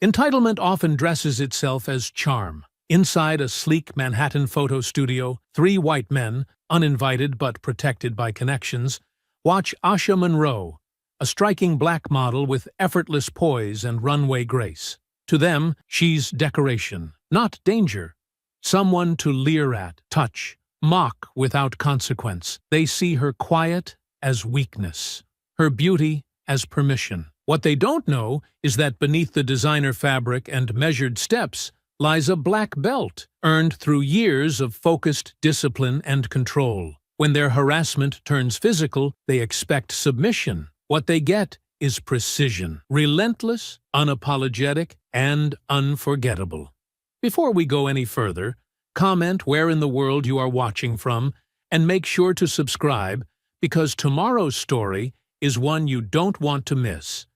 Entitlement often dresses itself as charm. Inside a sleek Manhattan photo studio, three white men, uninvited but protected by connections, watch Asha Monroe, a striking black model with effortless poise and runway grace. To them, she's decoration, not danger. Someone to leer at, touch, mock without consequence. They see her quiet as weakness, her beauty as permission. What they don't know is that beneath the designer fabric and measured steps lies a black belt, earned through years of focused discipline and control. When their harassment turns physical, they expect submission. What they get is precision, relentless, unapologetic, and unforgettable. Before we go any further, comment where in the world you are watching from, and make sure to subscribe, because tomorrow's story is one you don't want to miss.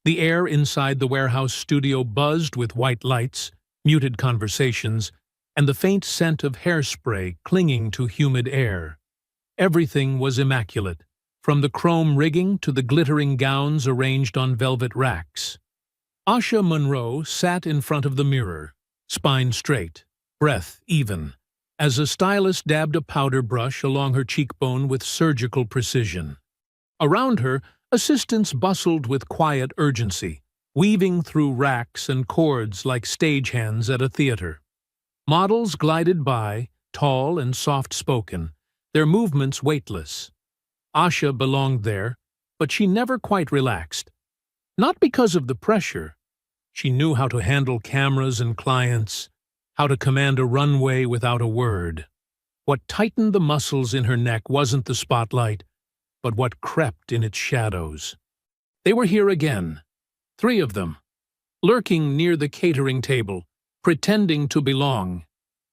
The air inside the warehouse studio buzzed with white lights, muted conversations, and the faint scent of hairspray clinging to humid air. Everything was immaculate, from the chrome rigging to the glittering gowns arranged on velvet racks. Asha Monroe sat in front of the mirror, spine straight, breath even, as a stylist dabbed a powder brush along her cheekbone with surgical precision. Around her, assistants bustled with quiet urgency, weaving through racks and cords like stagehands at a theater. Models glided by, tall and soft-spoken, their movements weightless. Asha belonged there, but she never quite relaxed. Not because of the pressure. She knew how to handle cameras and clients, how to command a runway without a word. What tightened the muscles in her neck wasn't the spotlight, but what crept in its shadows. They were here again, three of them, lurking near the catering table, pretending to belong.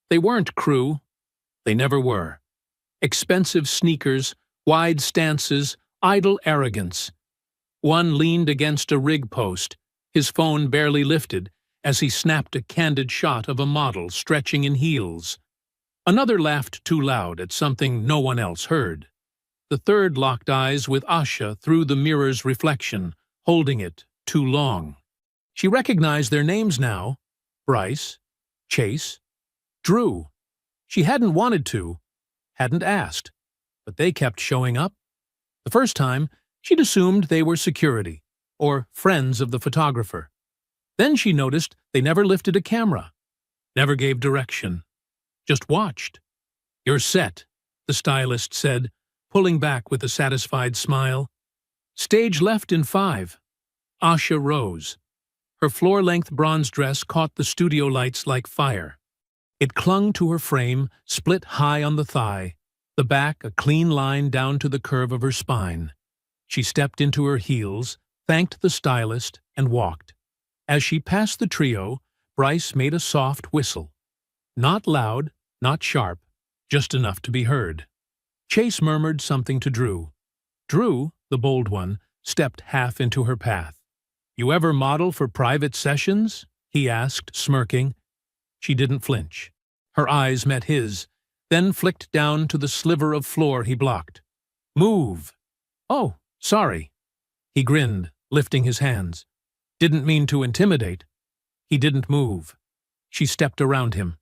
They weren't crew. They never were. Expensive sneakers, wide stances, idle arrogance. One leaned against a rig post, his phone barely lifted, as he snapped a candid shot of a model stretching in heels. Another laughed too loud at something no one else heard. The third locked eyes with Asha through the mirror's reflection, holding it too long. She recognized their names now: Bryce, Chase, Drew. She hadn't wanted to, hadn't asked, but they kept showing up. The first time, she'd assumed they were security, or friends of the photographer. Then she noticed they never lifted a camera, never gave direction, just watched. "You're set," the stylist said, pulling back with a satisfied smile. "Stage left in 5. Asha rose. Her floor-length bronze dress caught the studio lights like fire. It clung to her frame, split high on the thigh, the back a clean line down to the curve of her spine. She stepped into her heels, thanked the stylist, and walked. As she passed the trio, Bryce made a soft whistle. Not loud, not sharp, just enough to be heard. Chase murmured something to Drew. Drew, the bold one, stepped half into her path. "You ever model for private sessions?" he asked, smirking. She didn't flinch. Her eyes met his, then flicked down to the sliver of floor he blocked. "Move." "Oh, sorry." He grinned, lifting his hands. Didn't mean to intimidate. He didn't move. She stepped around him.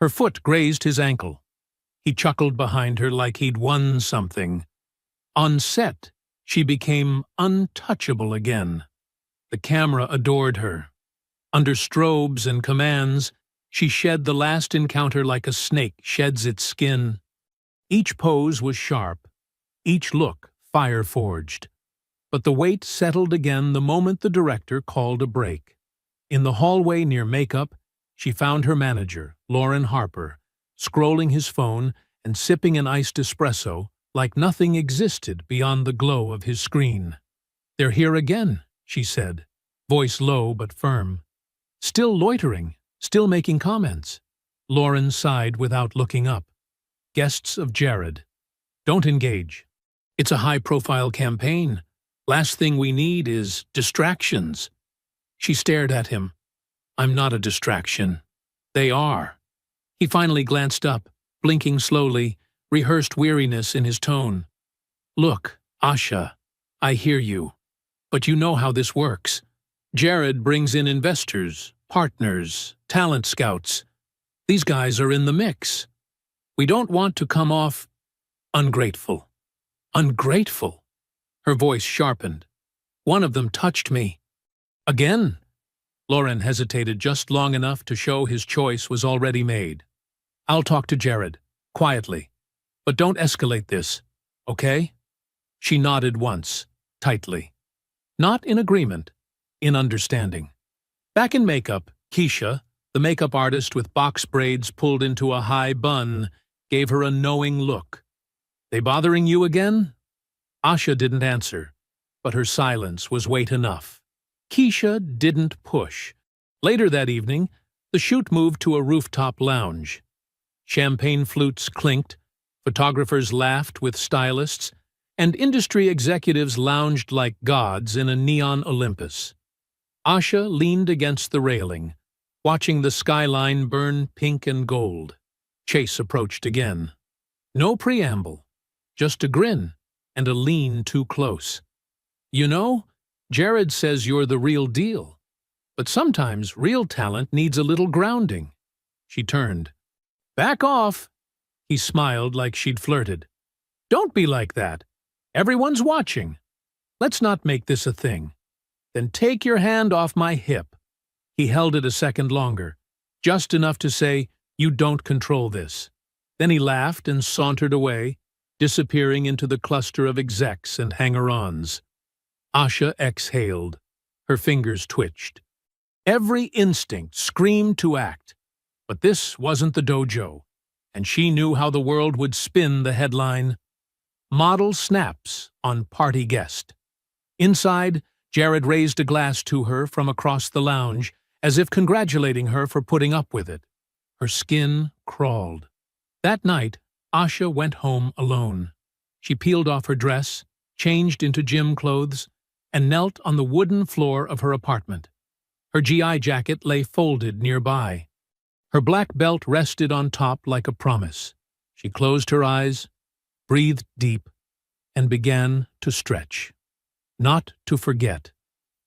Her foot grazed his ankle. He chuckled behind her like he'd won something. On set, she became untouchable again. The camera adored her. Under strobes and commands, she shed the last encounter like a snake sheds its skin. Each pose was sharp, each look fire-forged. But the weight settled again the moment the director called a break. In the hallway near makeup, she found her manager, Lauren Harper, scrolling his phone and sipping an iced espresso like nothing existed beyond the glow of his screen. "They're here again," she said, voice low but firm. "Still loitering, still making comments." Lauren sighed without looking up. "Guests of Jared. Don't engage. It's a high-profile campaign. Last thing we need is distractions." She stared at him. "I'm not a distraction. They are." He finally glanced up, blinking slowly, rehearsed weariness in his tone. "Look, Asha, I hear you. But you know how this works. Jared brings in investors, partners, talent scouts. These guys are in the mix. We don't want to come off ungrateful. Ungrateful? Her voice sharpened. One of them touched me. Again? Lauren hesitated just long enough to show his choice was already made. I'll talk to Jared, quietly. But don't escalate this, okay? She nodded once, tightly. Not in agreement, in understanding. Back in makeup, Keisha, the makeup artist with box braids pulled into a high bun, gave her a knowing look. They bothering you again? Asha didn't answer, but her silence was weight enough. Keisha didn't push. Later that evening, the shoot moved to a rooftop lounge. Champagne flutes clinked, photographers laughed with stylists, and industry executives lounged like gods in a neon Olympus. Asha leaned against the railing, watching the skyline burn pink and gold. Chase approached again. No preamble, just a grin and a lean too close. You know, Jared says you're the real deal, but sometimes real talent needs a little grounding. She turned. Back off! He smiled like she'd flirted. Don't be like that. Everyone's watching. Let's not make this a thing. Then take your hand off my hip. He held it a second longer, just enough to say, you don't control this. Then he laughed and sauntered away, disappearing into the cluster of execs and hanger-ons. Asha exhaled. Her fingers twitched. Every instinct screamed to act. But this wasn't the dojo, and she knew how the world would spin the headline, Model Snaps on Party Guest. Inside, Jared raised a glass to her from across the lounge, as if congratulating her for putting up with it. Her skin crawled. That night, Asha went home alone. She peeled off her dress, changed into gym clothes, and knelt on the wooden floor of her apartment. Her GI jacket lay folded nearby. Her black belt rested on top like a promise. She closed her eyes, breathed deep, and began to stretch. Not to forget,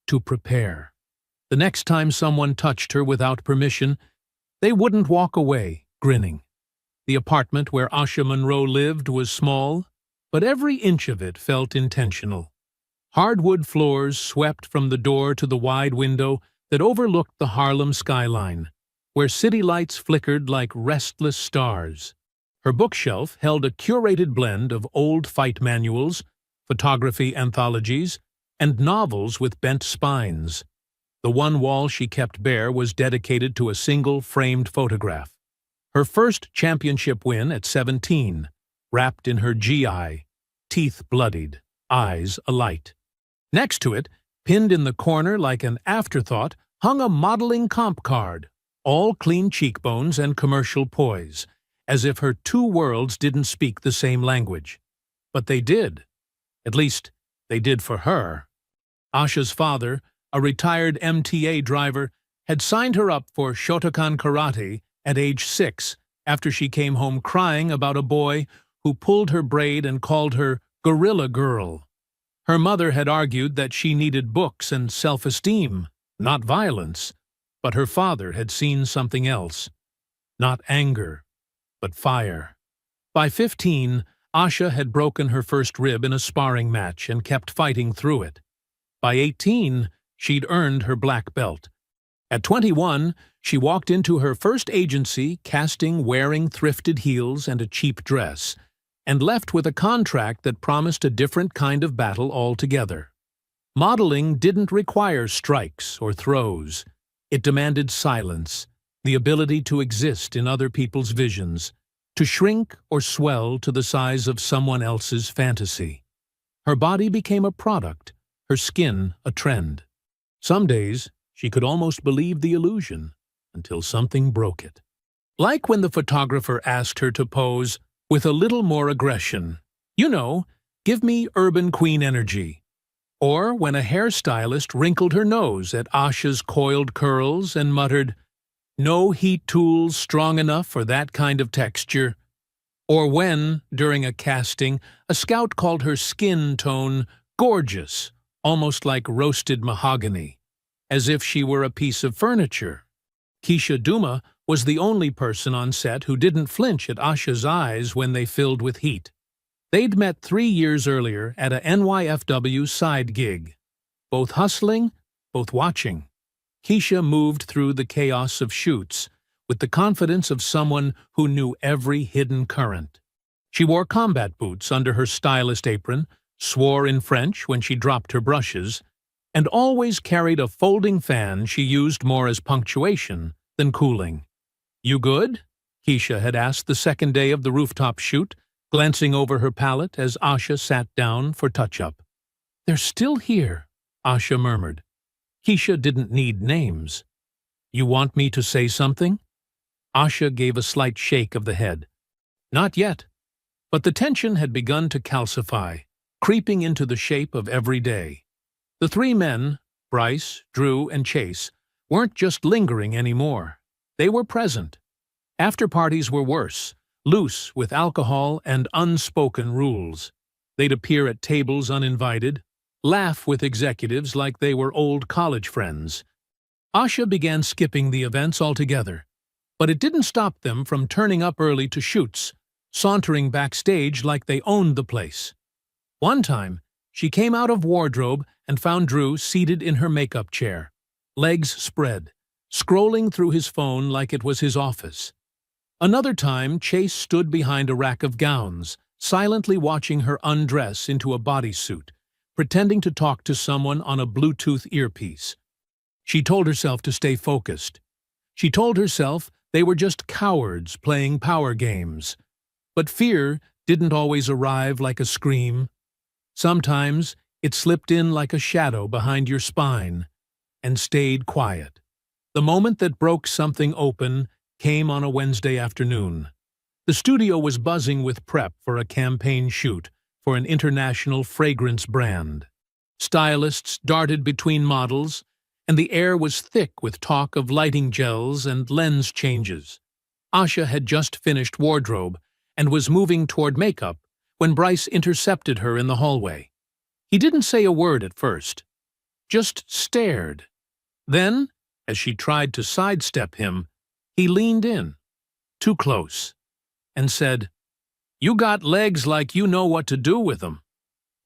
to prepare. The next time someone touched her without permission, they wouldn't walk away, grinning. The apartment where Asha Monroe lived was small, but every inch of it felt intentional. Hardwood floors swept from the door to the wide window that overlooked the Harlem skyline, where city lights flickered like restless stars. Her bookshelf held a curated blend of old fight manuals, photography anthologies, and novels with bent spines. The one wall she kept bare was dedicated to a single framed photograph. Her first championship win at 17, wrapped in her GI, teeth bloodied, eyes alight. Next to it, pinned in the corner like an afterthought, hung a modeling comp card, all clean cheekbones and commercial poise, as if her two worlds didn't speak the same language. But they did. At least, they did for her. Asha's father, a retired MTA driver, had signed her up for Shotokan karate at age 6 after she came home crying about a boy who pulled her braid and called her Gorilla Girl. Her mother had argued that she needed books and self-esteem, not violence, but her father had seen something else. Not anger, but fire. By 15, Asha had broken her first rib in a sparring match and kept fighting through it. By 18, she'd earned her black belt. At 21, she walked into her first agency casting wearing thrifted heels and a cheap dress, and left with a contract that promised a different kind of battle altogether. Modeling didn't require strikes or throws. It demanded silence, the ability to exist in other people's visions, to shrink or swell to the size of someone else's fantasy. Her body became a product, her skin a trend. Some days, she could almost believe the illusion, until something broke it. Like when the photographer asked her to pose with a little more aggression. You know, give me urban queen energy. Or when a hairstylist wrinkled her nose at Asha's coiled curls and muttered, no heat tools strong enough for that kind of texture. Or when, during a casting, a scout called her skin tone gorgeous, almost like roasted mahogany. as if she were a piece of furniture. Keisha Duma was the only person on set who didn't flinch at Asha's eyes when they filled with heat. They'd met 3 years earlier at a NYFW side gig. Both hustling, both watching. Keisha moved through the chaos of shoots with the confidence of someone who knew every hidden current. She wore combat boots under her stylist apron, swore in French when she dropped her brushes, and always carried a folding fan she used more as punctuation than cooling. "You good?" Keisha had asked the second day of the rooftop shoot, glancing over her palette as Asha sat down for touch-up. "They're still here," Asha murmured. Keisha didn't need names. "You want me to say something?" Asha gave a slight shake of the head. "Not yet." But the tension had begun to calcify, creeping into the shape of every day. The three men, Bryce, Drew, and Chase, weren't just lingering anymore. They were present. After parties were worse, loose with alcohol and unspoken rules. They'd appear at tables uninvited, laugh with executives like they were old college friends. Asha began skipping the events altogether, but it didn't stop them from turning up early to shoots, sauntering backstage like they owned the place. One time, she came out of wardrobe and found Drew seated in her makeup chair, legs spread, scrolling through his phone like it was his office. Another time, Chase stood behind a rack of gowns, silently watching her undress into a bodysuit, pretending to talk to someone on a Bluetooth earpiece. She told herself to stay focused. She told herself they were just cowards playing power games. But fear didn't always arrive like a scream. Sometimes it slipped in like a shadow behind your spine and stayed quiet. The moment that broke something open came on a Wednesday afternoon. The studio was buzzing with prep for a campaign shoot for an international fragrance brand. Stylists darted between models, and the air was thick with talk of lighting gels and lens changes. Asha had just finished wardrobe and was moving toward makeup when Bryce intercepted her in the hallway. He didn't say a word at first, just stared. Then, as she tried to sidestep him, he leaned in, too close, and said, "You got legs like you know what to do with them.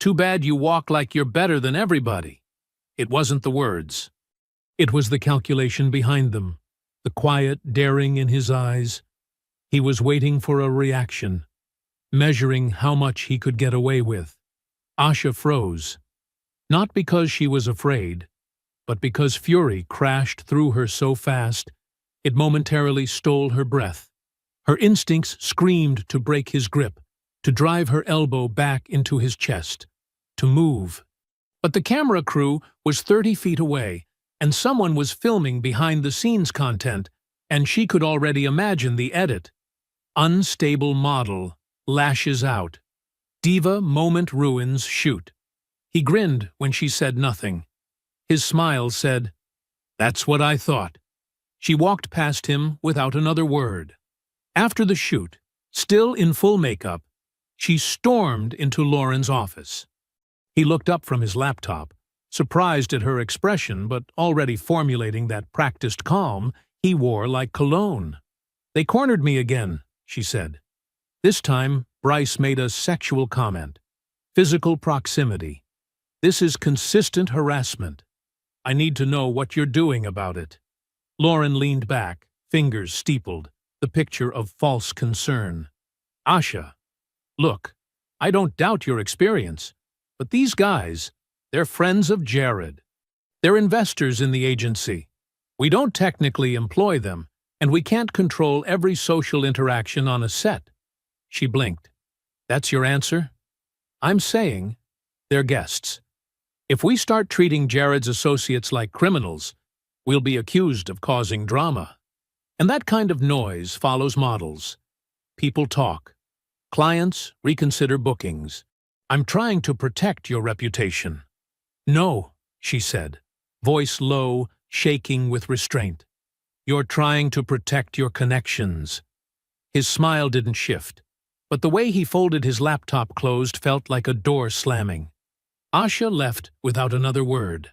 Too bad you walk like you're better than everybody." It wasn't the words. It was the calculation behind them, the quiet daring in his eyes. He was waiting for a reaction, measuring how much he could get away with. Asha froze, not because she was afraid, but because fury crashed through her so fast it momentarily stole her breath. Her instincts screamed to break his grip, to drive her elbow back into his chest, to move. But the camera crew was 30 feet away, and someone was filming behind-the-scenes content, and she could already imagine the edit. Unstable model, lashes out. Diva moment ruins shoot. He grinned when she said nothing. His smile said, "That's what I thought." She walked past him without another word. After the shoot, still in full makeup, she stormed into Lauren's office. He looked up from his laptop, surprised at her expression but already formulating that practiced calm he wore like cologne. "They cornered me again," she said. This time, Bryce made a sexual comment. "Physical proximity. This is consistent harassment. I need to know what you're doing about it." Lauren leaned back, fingers steepled, the picture of false concern. "Asha, look, I don't doubt your experience, but these guys, they're friends of Jared. They're investors in the agency. We don't technically employ them, and we can't control every social interaction on a set." She blinked. "That's your answer?" "I'm saying they're guests. If we start treating Jared's associates like criminals, we'll be accused of causing drama. And that kind of noise follows models. People talk. Clients reconsider bookings. I'm trying to protect your reputation." "No," she said, voice low, shaking with restraint. "You're trying to protect your connections." His smile didn't shift, but the way he folded his laptop closed felt like a door slamming. Asha left without another word.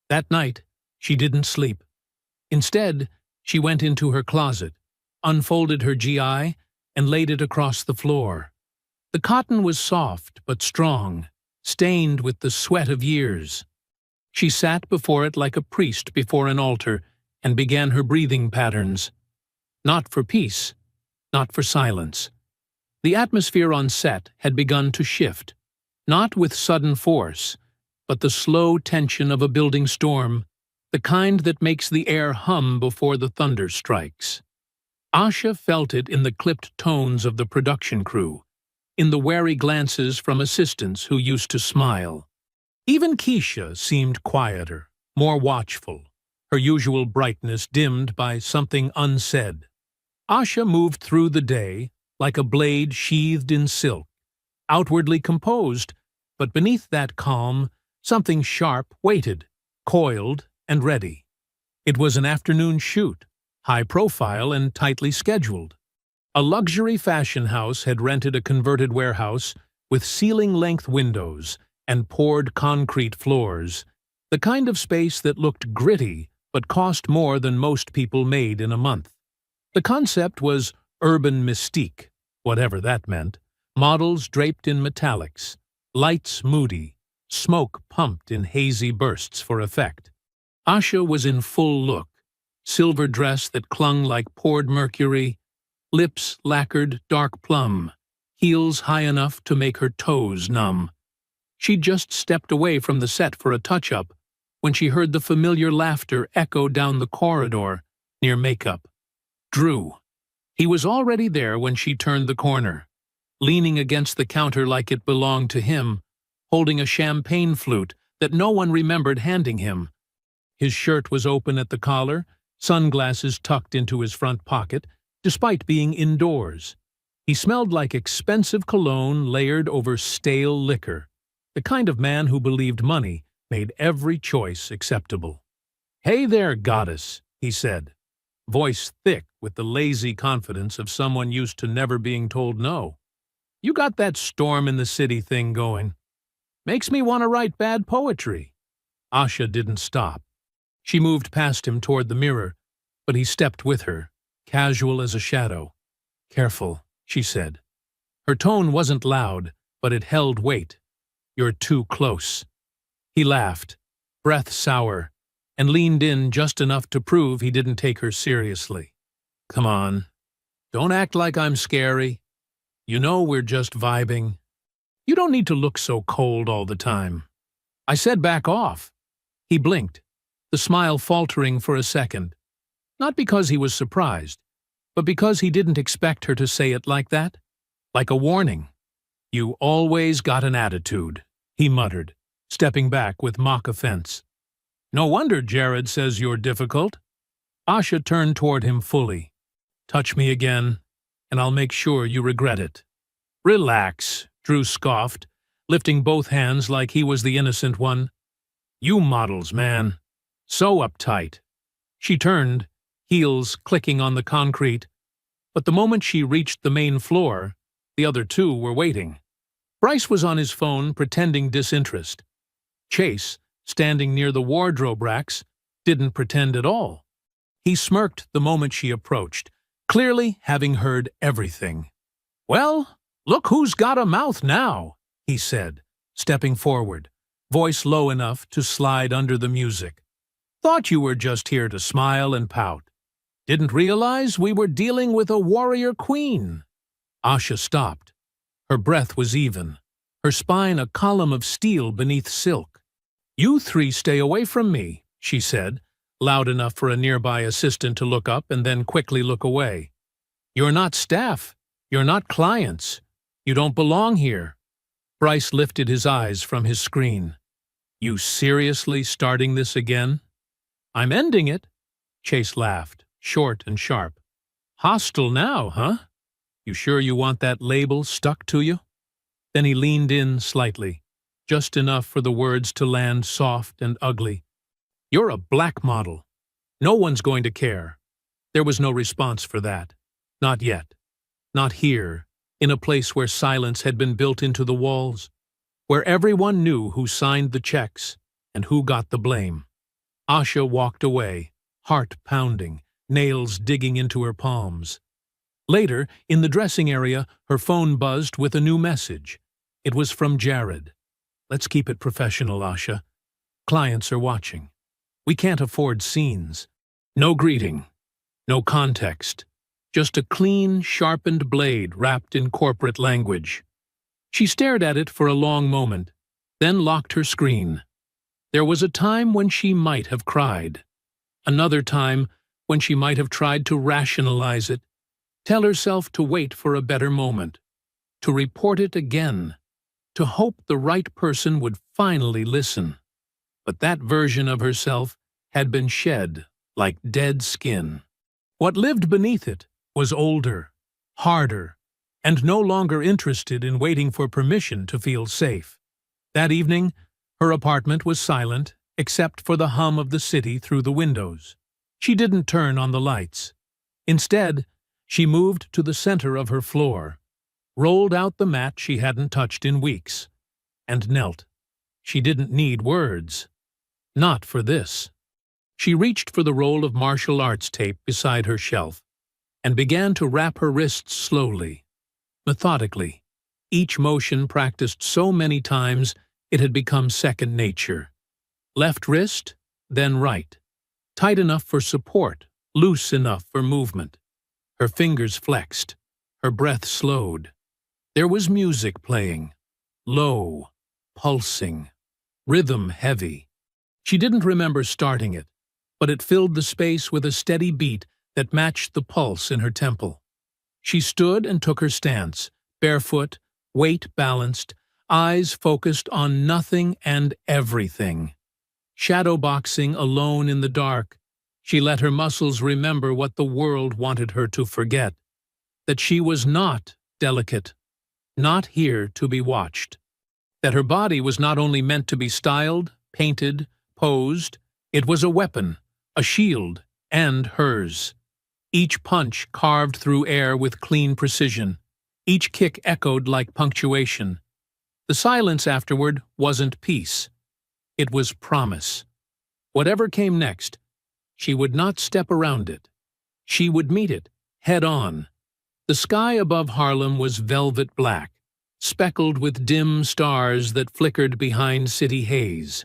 That night, She didn't sleep. Instead, she went into her closet, unfolded her GI, and laid it across the floor. The cotton was soft but strong, stained with the sweat of years. She sat before it like a priest before an altar and began her breathing patterns. Not for peace, not for silence. The atmosphere on set had begun to shift, not with sudden force, but the slow tension of a building storm, the kind that makes the air hum before the thunder strikes. Asha felt it in the clipped tones of the production crew, in the wary glances from assistants who used to smile. Even Keisha seemed quieter, more watchful, her usual brightness dimmed by something unsaid. Asha moved through the day like a blade sheathed in silk, outwardly composed, but beneath that calm, something sharp waited, coiled and ready. It was an afternoon shoot, high profile and tightly scheduled. A luxury fashion house had rented a converted warehouse with ceiling-length windows and poured concrete floors, the kind of space that looked gritty but cost more than most people made in a month. The concept was urban mystique, whatever that meant, models draped in metallics, lights moody, smoke pumped in hazy bursts for effect. Asha was in full look, silver dress that clung like poured mercury, lips lacquered dark plum, heels high enough to make her toes numb. She'd just stepped away from the set for a touch-up when she heard the familiar laughter echo down the corridor near makeup. Drew. He was already there when she turned the corner, leaning against the counter like it belonged to him, holding a champagne flute that no one remembered handing him. His shirt was open at the collar, sunglasses tucked into his front pocket, despite being indoors. He smelled like expensive cologne layered over stale liquor, the kind of man who believed money made every choice acceptable. "Hey there, goddess," he said, voice thick with the lazy confidence of someone used to never being told no. "You got that storm in the city thing going. Makes me want to write bad poetry." Asha didn't stop. She moved past him toward the mirror, but he stepped with her, casual as a shadow. "Careful," she said. Her tone wasn't loud, but it held weight. "You're too close." He laughed, breath sour, and leaned in just enough to prove he didn't take her seriously. "Come on. Don't act like I'm scary. You know we're just vibing. You don't need to look so cold all the time." I said back off. He blinked, the smile faltering for a second. Not because he was surprised, but because he didn't expect her to say it like that, like a warning. "You always got an attitude," he muttered, stepping back with mock offense. "No wonder Jared says you're difficult." Asha turned toward him fully. "Touch me again, and I'll make sure you regret it." "Relax," Drew scoffed, lifting both hands like he was the innocent one. "You models, man. So uptight." She turned, heels clicking on the concrete, but the moment she reached the main floor, the other two were waiting. Bryce was on his phone, pretending disinterest. Chase, standing near the wardrobe racks, didn't pretend at all. He smirked the moment she approached, clearly having heard everything. "Well, look who's got a mouth now," he said, stepping forward, voice low enough to slide under the music. "Thought you were just here to smile and pout. Didn't realize we were dealing with a warrior queen." Asha stopped. Her breath was even, her spine a column of steel beneath silk. "You three stay away from me," she said, loud enough for a nearby assistant to look up and then quickly look away. "You're not staff. You're not clients. You don't belong here." Bryce lifted his eyes from his screen. "You seriously starting this again?" "I'm ending it." Chase laughed, short and sharp. "Hostile now, huh? You sure you want that label stuck to you?" Then he leaned in slightly, just enough for the words to land soft and ugly. "You're a black model. No one's going to care." There was no response for that. Not yet. Not here, in a place where silence had been built into the walls, where everyone knew who signed the checks and who got the blame. Asha walked away, heart pounding, nails digging into her palms. Later, in the dressing area, her phone buzzed with a new message. It was from Jared. "Let's keep it professional, Asha. Clients are watching. We can't afford scenes. No greeting. No context. Just a clean, sharpened blade wrapped in corporate language." She stared at it for a long moment, then locked her screen. There was a time when she might have cried. Another time when she might have tried to rationalize it, tell herself to wait for a better moment, to report it again, to hope the right person would finally listen. But that version of herself had been shed like dead skin. What lived beneath it was older, harder, and no longer interested in waiting for permission to feel safe. That evening, her apartment was silent except for the hum of the city through the windows. She didn't turn on the lights. Instead, she moved to the center of her floor, rolled out the mat she hadn't touched in weeks, and knelt. She didn't need words. Not for this. She reached for the roll of martial arts tape beside her shelf and began to wrap her wrists slowly, methodically, each motion practiced so many times it had become second nature. Left wrist, then right. Tight enough for support, loose enough for movement. Her fingers flexed. Her breath slowed. There was music playing. Low, pulsing, rhythm heavy. She didn't remember starting it, but it filled the space with a steady beat that matched the pulse in her temple. She stood and took her stance, barefoot, weight balanced, eyes focused on nothing and everything. Shadowboxing alone in the dark, she let her muscles remember what the world wanted her to forget, that she was not delicate, not here to be watched, that her body was not only meant to be styled, painted, posed, it was a weapon, a shield, and hers. Each punch carved through air with clean precision. Each kick echoed like punctuation. The silence afterward wasn't peace. It was promise. Whatever came next, she would not step around it. She would meet it, head on. The sky above Harlem was velvet black, speckled with dim stars that flickered behind city haze.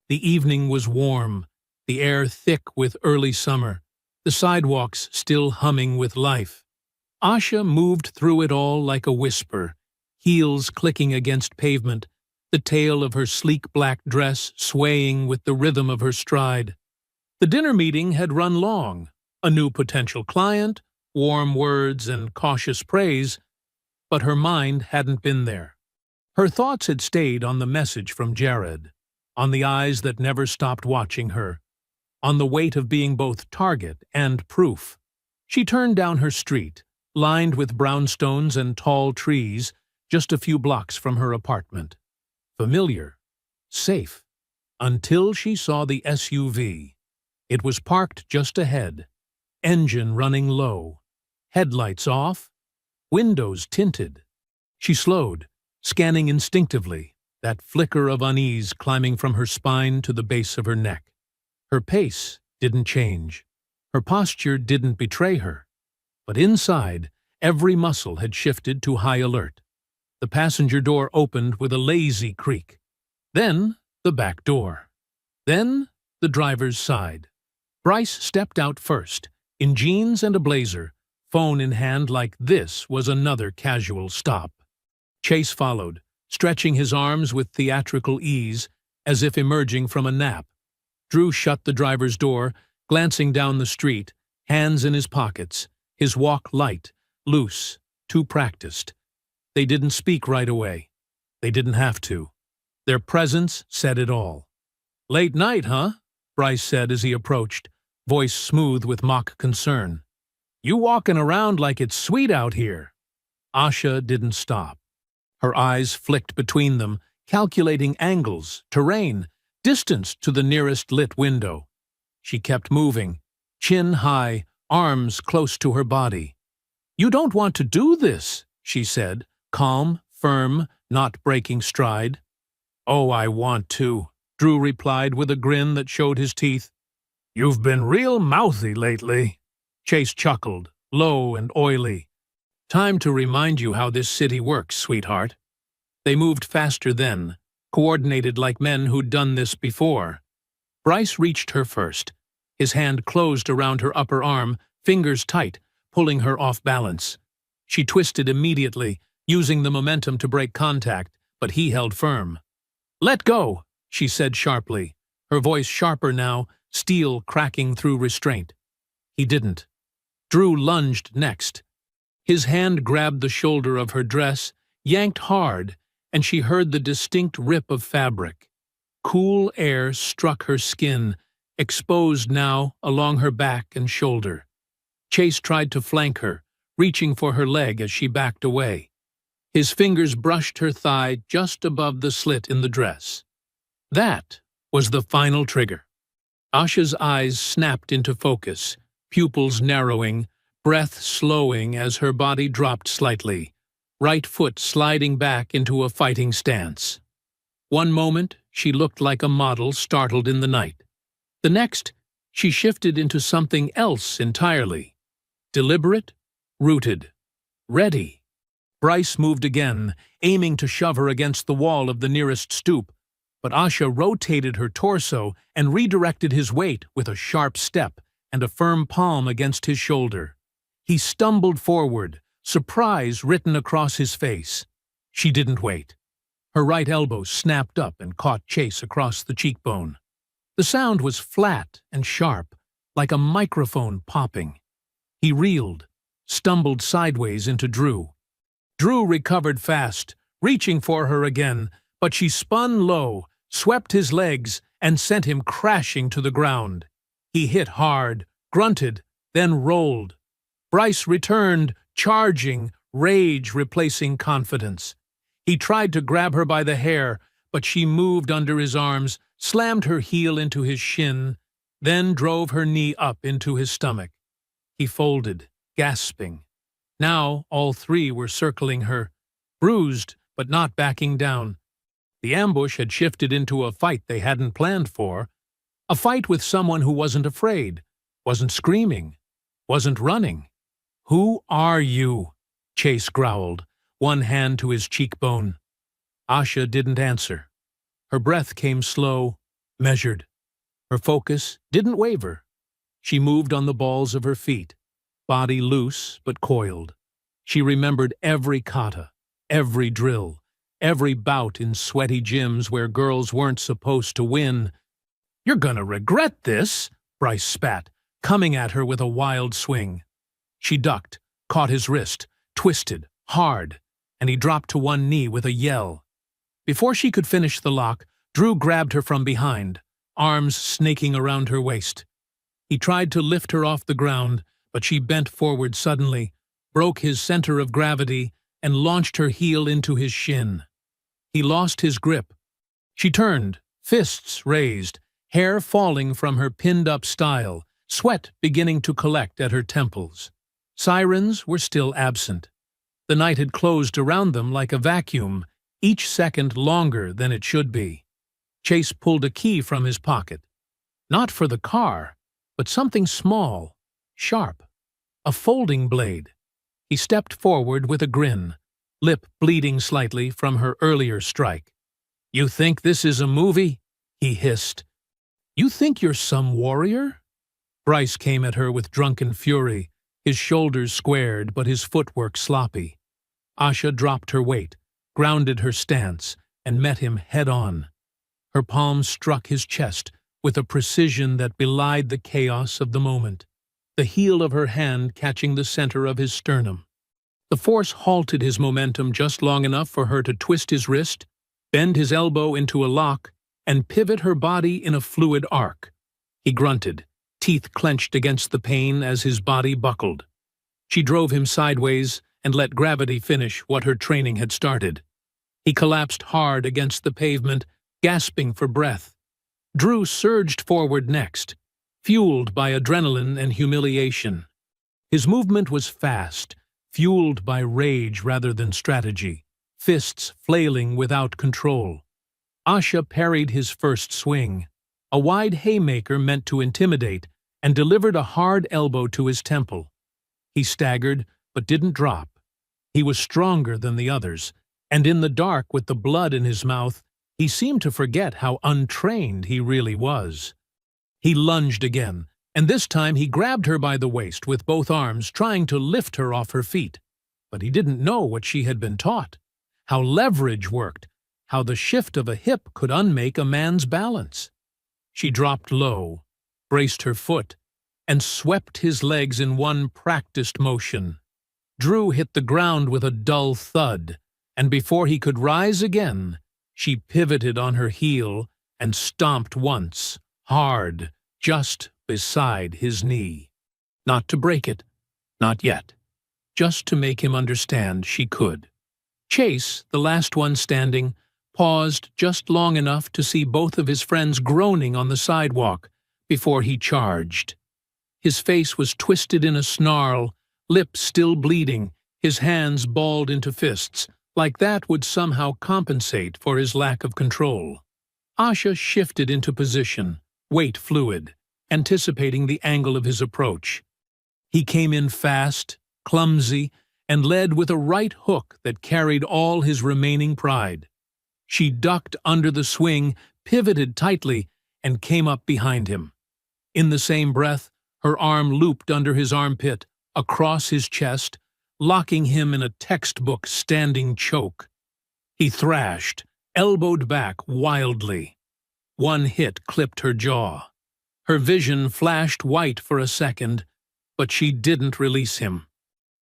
The evening was warm, the air thick with early summer, the sidewalks still humming with life. Asha moved through it all like a whisper, heels clicking against pavement, the tail of her sleek black dress swaying with the rhythm of her stride. The dinner meeting had run long, a new potential client, warm words and cautious praise, but her mind hadn't been there. Her thoughts had stayed on the message from Jared, on the eyes that never stopped watching her, on the weight of being both target and proof. She turned down her street, lined with brownstones and tall trees, just a few blocks from her apartment. Familiar, safe, until she saw the SUV. It was parked just ahead, engine running low, headlights off, windows tinted. She slowed, scanning instinctively, that flicker of unease climbing from her spine to the base of her neck. Her pace didn't change. Her posture didn't betray her. But inside, every muscle had shifted to high alert. The passenger door opened with a lazy creak. Then the back door. Then the driver's side. Bryce stepped out first, in jeans and a blazer, phone in hand like this was another casual stop. Chase followed, stretching his arms with theatrical ease, as if emerging from a nap. Drew shut the driver's door, glancing down the street, hands in his pockets, his walk light, loose, too practiced. They didn't speak right away. They didn't have to. Their presence said it all. "Late night, huh?" Bryce said as he approached, voice smooth with mock concern. "You walking around like it's sweet out here." Asha didn't stop. Her eyes flicked between them, calculating angles, terrain, distance to the nearest lit window. She kept moving, chin high, arms close to her body. "You don't want to do this," she said, calm, firm, not breaking stride. "Oh, I want to," Drew replied with a grin that showed his teeth. "You've been real mouthy lately." Chase chuckled, low and oily. "Time to remind you how this city works, sweetheart." They moved faster then, coordinated like men who'd done this before. Bryce reached her first. His hand closed around her upper arm, fingers tight, pulling her off balance. She twisted immediately, using the momentum to break contact, but he held firm. "Let go," she said sharply, her voice sharper now, steel cracking through restraint. He didn't. Drew lunged next. His hand grabbed the shoulder of her dress, yanked hard, and she heard the distinct rip of fabric. Cool air struck her skin, exposed now along her back and shoulder. Chase tried to flank her, reaching for her leg as she backed away. His fingers brushed her thigh just above the slit in the dress. That was the final trigger. Asha's eyes snapped into focus, pupils narrowing, breath slowing as her body dropped slightly, right foot sliding back into a fighting stance. One moment, she looked like a model startled in the night. The next, she shifted into something else entirely. Deliberate, rooted, ready. Bryce moved again, aiming to shove her against the wall of the nearest stoop, but Asha rotated her torso and redirected his weight with a sharp step and a firm palm against his shoulder. He stumbled forward, surprise written across his face. She didn't wait. Her right elbow snapped up and caught Chase across the cheekbone. The sound was flat and sharp, like a microphone popping. He reeled, stumbled sideways into Drew. Drew recovered fast, reaching for her again, but she spun low, swept his legs, and sent him crashing to the ground. He hit hard, grunted, then rolled. Bryce returned, charging, rage replacing confidence. He tried to grab her by the hair, but she moved under his arms, slammed her heel into his shin, then drove her knee up into his stomach. He folded, gasping. Now all three were circling her, bruised but not backing down. The ambush had shifted into a fight they hadn't planned for, a fight with someone who wasn't afraid, wasn't screaming, wasn't running. "Who are you?" Chase growled, one hand to his cheekbone. Asha didn't answer. Her breath came slow, measured. Her focus didn't waver. She moved on the balls of her feet, body loose but coiled. She remembered every kata, every drill, every bout in sweaty gyms where girls weren't supposed to win. "You're gonna regret this," Bryce spat, coming at her with a wild swing. She ducked, caught his wrist, twisted, hard, and he dropped to one knee with a yell. Before she could finish the lock, Drew grabbed her from behind, arms snaking around her waist. He tried to lift her off the ground, but she bent forward suddenly, broke his center of gravity, and launched her heel into his shin. He lost his grip. She turned, fists raised, hair falling from her pinned-up style, sweat beginning to collect at her temples. Sirens were still absent. The night had closed around them like a vacuum, each second longer than it should be. Chase pulled a key from his pocket. Not for the car, but something small, sharp. A folding blade. He stepped forward with a grin, lip bleeding slightly from her earlier strike. "You think this is a movie?" he hissed. "You think you're some warrior?" Bryce came at her with drunken fury, his shoulders squared but his footwork sloppy. Asha dropped her weight, grounded her stance, and met him head-on. Her palm struck his chest with a precision that belied the chaos of the moment, the heel of her hand catching the center of his sternum. The force halted his momentum just long enough for her to twist his wrist, bend his elbow into a lock, and pivot her body in a fluid arc. He grunted, teeth clenched against the pain as his body buckled. She drove him sideways and let gravity finish what her training had started. He collapsed hard against the pavement, gasping for breath. Drew surged forward next, fueled by adrenaline and humiliation. His movement was fast, fueled by rage rather than strategy, fists flailing without control. Asha parried his first swing, a wide haymaker meant to intimidate, and delivered a hard elbow to his temple. He staggered, but didn't drop. He was stronger than the others, and in the dark with the blood in his mouth, he seemed to forget how untrained he really was. He lunged again, and this time he grabbed her by the waist with both arms, trying to lift her off her feet. But he didn't know what she had been taught, how leverage worked, how the shift of a hip could unmake a man's balance. She dropped low, braced her foot, and swept his legs in one practiced motion. Drew hit the ground with a dull thud, and before he could rise again, she pivoted on her heel and stomped once, hard, just beside his knee. Not to break it, not yet. Just to make him understand she could. Chase, the last one standing, paused just long enough to see both of his friends groaning on the sidewalk before he charged. His face was twisted in a snarl, lips still bleeding, his hands balled into fists, like that would somehow compensate for his lack of control. Asha shifted into position, weight fluid, anticipating the angle of his approach. He came in fast, clumsy, and led with a right hook that carried all his remaining pride. She ducked under the swing, pivoted tightly, and came up behind him. In the same breath, her arm looped under his armpit, across his chest, locking him in a textbook standing choke. He thrashed, elbowed back wildly. One hit clipped her jaw. Her vision flashed white for a second, but she didn't release him.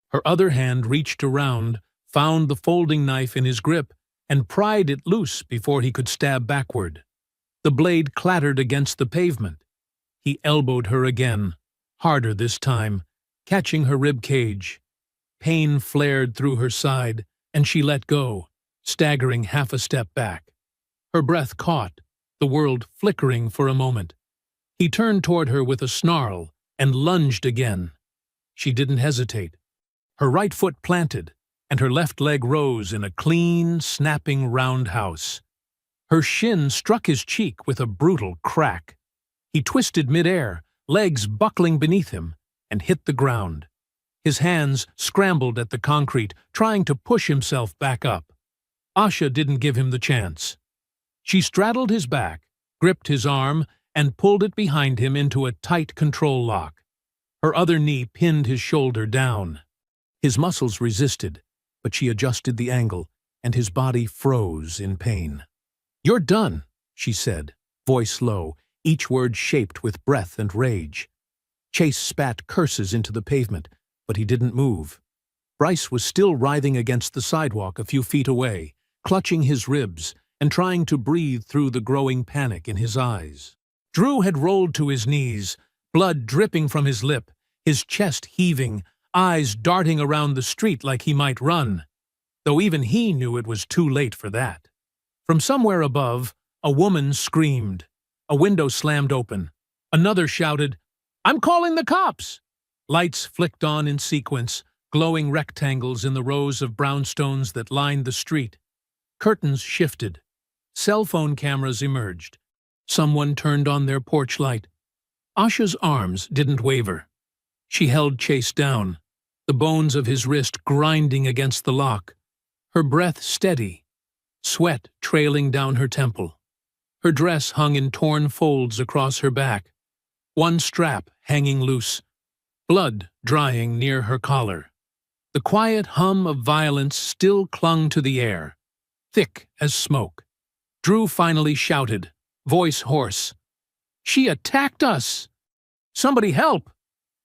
Her other hand reached around, found the folding knife in his grip, and pried it loose before he could stab backward. The blade clattered against the pavement. He elbowed her again, harder this time, catching her rib cage. Pain flared through her side, and she let go, staggering half a step back. Her breath caught, the world flickering for a moment. He turned toward her with a snarl and lunged again. She didn't hesitate. Her right foot planted, and her left leg rose in a clean, snapping roundhouse. Her shin struck his cheek with a brutal crack. He twisted midair, legs buckling beneath him, and hit the ground. His hands scrambled at the concrete, trying to push himself back up. Asha didn't give him the chance. She straddled his back, gripped his arm, and pulled it behind him into a tight control lock. Her other knee pinned his shoulder down. His muscles resisted, but she adjusted the angle, and his body froze in pain. "You're done," she said, voice low, each word shaped with breath and rage. Chase spat curses into the pavement, but he didn't move. Bryce was still writhing against the sidewalk a few feet away, clutching his ribs and trying to breathe through the growing panic in his eyes. Drew had rolled to his knees, blood dripping from his lip, his chest heaving, eyes darting around the street like he might run, though even he knew it was too late for that. From somewhere above, a woman screamed. A window slammed open. Another shouted, "I'm calling the cops!" Lights flicked on in sequence, glowing rectangles in the rows of brownstones that lined the street. Curtains shifted. Cell phone cameras emerged. Someone turned on their porch light. Asha's arms didn't waver. She held Chase down, the bones of his wrist grinding against the lock, her breath steady, sweat trailing down her temple. Her dress hung in torn folds across her back, one strap hanging loose, blood drying near her collar. The quiet hum of violence still clung to the air, thick as smoke. Drew finally shouted, voice hoarse, "She attacked us! Somebody help!"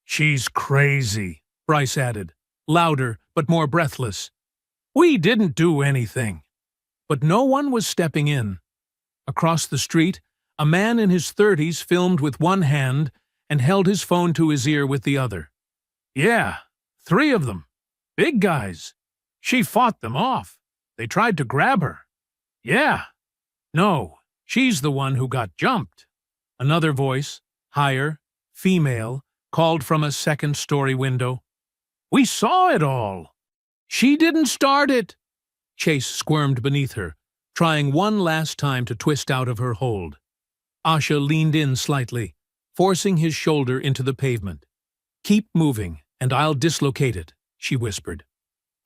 "She's crazy," Bryce added, louder but more breathless. "We didn't do anything." But no one was stepping in. Across the street, a man in his 30s filmed with one hand and held his phone to his ear with the other. "Yeah, 3 of them. Big guys. She fought them off. They tried to grab her." "Yeah. No, she's the one who got jumped." Another voice, higher, female, called from a second-story window. "We saw it all." "She didn't start it." Chase squirmed beneath her, trying one last time to twist out of her hold. Asha leaned in slightly, forcing his shoulder into the pavement. "Keep moving, and I'll dislocate it," she whispered.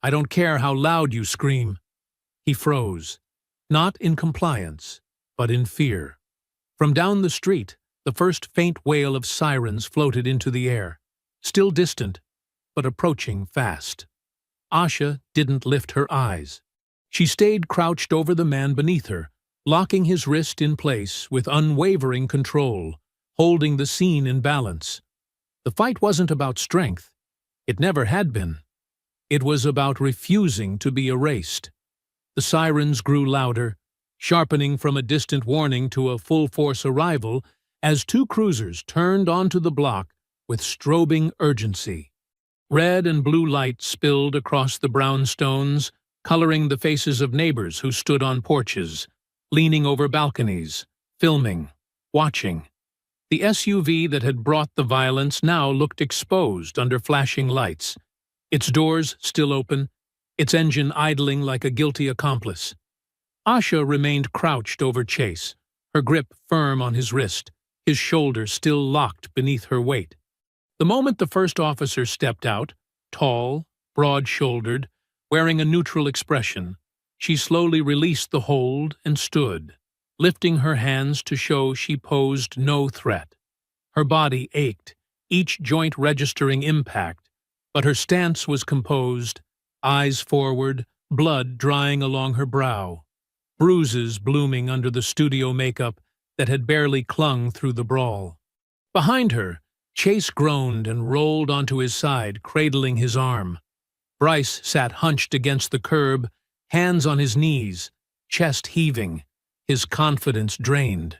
"I don't care how loud you scream." He froze, not in compliance, but in fear. From down the street, the first faint wail of sirens floated into the air, still distant, but approaching fast. Asha didn't lift her eyes. She stayed crouched over the man beneath her, locking his wrist in place with unwavering control, holding the scene in balance. The fight wasn't about strength. It never had been. It was about refusing to be erased. The sirens grew louder, sharpening from a distant warning to a full-force arrival as two cruisers turned onto the block with strobing urgency. Red and blue light spilled across the brownstones, coloring the faces of neighbors who stood on porches, leaning over balconies, filming, watching. The SUV that had brought the violence now looked exposed under flashing lights, its doors still open, its engine idling like a guilty accomplice. Asha remained crouched over Chase, her grip firm on his wrist, his shoulder still locked beneath her weight. The moment the first officer stepped out, tall, broad-shouldered, wearing a neutral expression, she slowly released the hold and stood, lifting her hands to show she posed no threat. Her body ached, each joint registering impact, but her stance was composed, eyes forward, blood drying along her brow, bruises blooming under the studio makeup that had barely clung through the brawl. Behind her, Chase groaned and rolled onto his side, cradling his arm. Bryce sat hunched against the curb, hands on his knees, chest heaving, his confidence drained.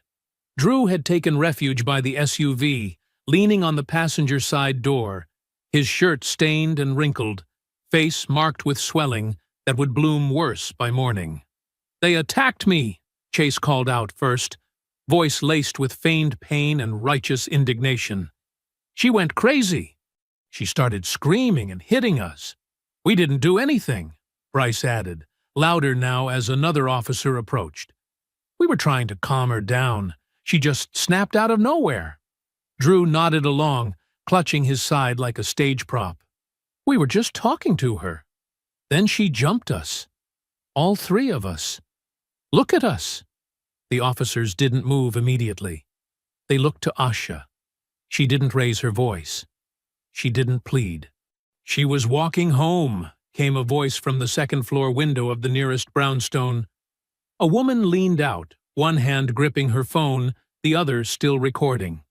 Drew had taken refuge by the SUV, leaning on the passenger side door, his shirt stained and wrinkled, face marked with swelling that would bloom worse by morning. "They attacked me," Chase called out first, voice laced with feigned pain and righteous indignation. "She went crazy. She started screaming and hitting us. We didn't do anything," Bryce added, louder now as another officer approached. "We were trying to calm her down. She just snapped out of nowhere." Drew nodded along, clutching his side like a stage prop. "We were just talking to her. Then she jumped us. All three of us. Look at us." The officers didn't move immediately. They looked to Asha. She didn't raise her voice. She didn't plead. "She was walking home," came a voice from the second-floor window of the nearest brownstone. A woman leaned out, one hand gripping her phone, the other still recording.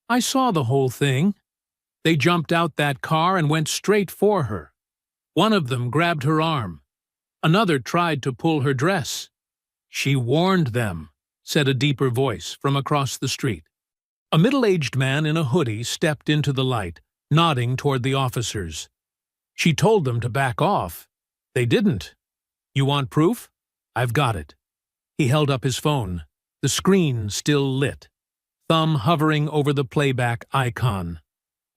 "I saw the whole thing. They jumped out that car and went straight for her. One of them grabbed her arm. Another tried to pull her dress. She warned them," said a deeper voice from across the street. A middle-aged man in a hoodie stepped into the light, nodding toward the officers. "She told them to back off. They didn't. You want proof? I've got it." He held up his phone, the screen still lit, thumb hovering over the playback icon.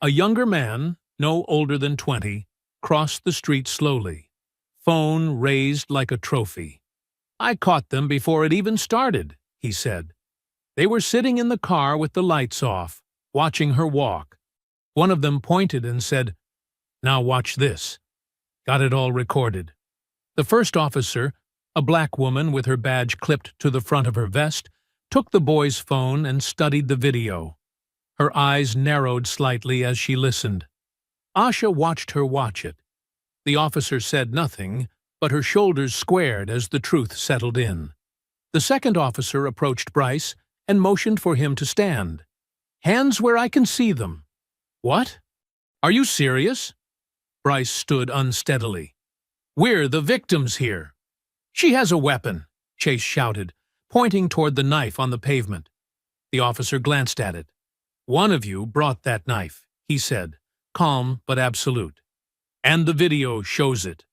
A younger man, no older than 20, crossed the street slowly, phone raised like a trophy. "I caught them before it even started," he said. "They were sitting in the car with the lights off, watching her walk. One of them pointed and said, 'Now watch this.' Got it all recorded." The first officer, a black woman with her badge clipped to the front of her vest, took the boy's phone and studied the video. Her eyes narrowed slightly as she listened. Asha watched her watch it. The officer said nothing, but her shoulders squared as the truth settled in. The second officer approached Bryce and motioned for him to stand. "Hands where I can see them." "What? Are you serious?" Bryce stood unsteadily. "We're the victims here." "She has a weapon," Chase shouted, pointing toward the knife on the pavement. The officer glanced at it. "One of you brought that knife," he said, calm but absolute. "And the video shows it."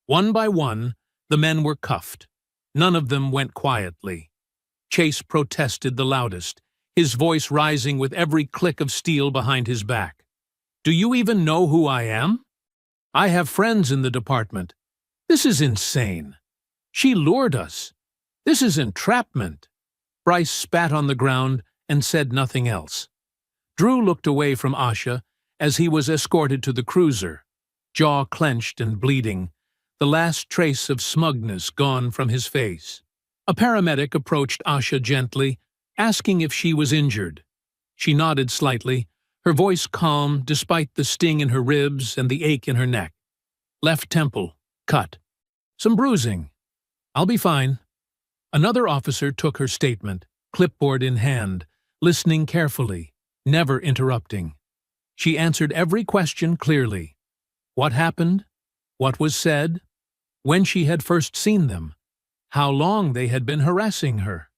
One by one, the men were cuffed. None of them went quietly. Chase protested the loudest, his voice rising with every click of steel behind his back. "Do you even know who I am? I have friends in the department. This is insane. She lured us. This is entrapment. Bryce spat on the ground and said nothing else. Drew looked away from Asha as he was escorted to the cruiser, jaw clenched and bleeding, the last trace of smugness gone from his face. A paramedic approached Asha gently, asking if she was injured. She nodded slightly, her voice calm despite the sting in her ribs and the ache in her neck. Left temple, cut. Some bruising. I'll be fine. Another officer took her statement, clipboard in hand, listening carefully, never interrupting. She answered every question clearly. What happened? What was said? When she had first seen them? How long they had been harassing her?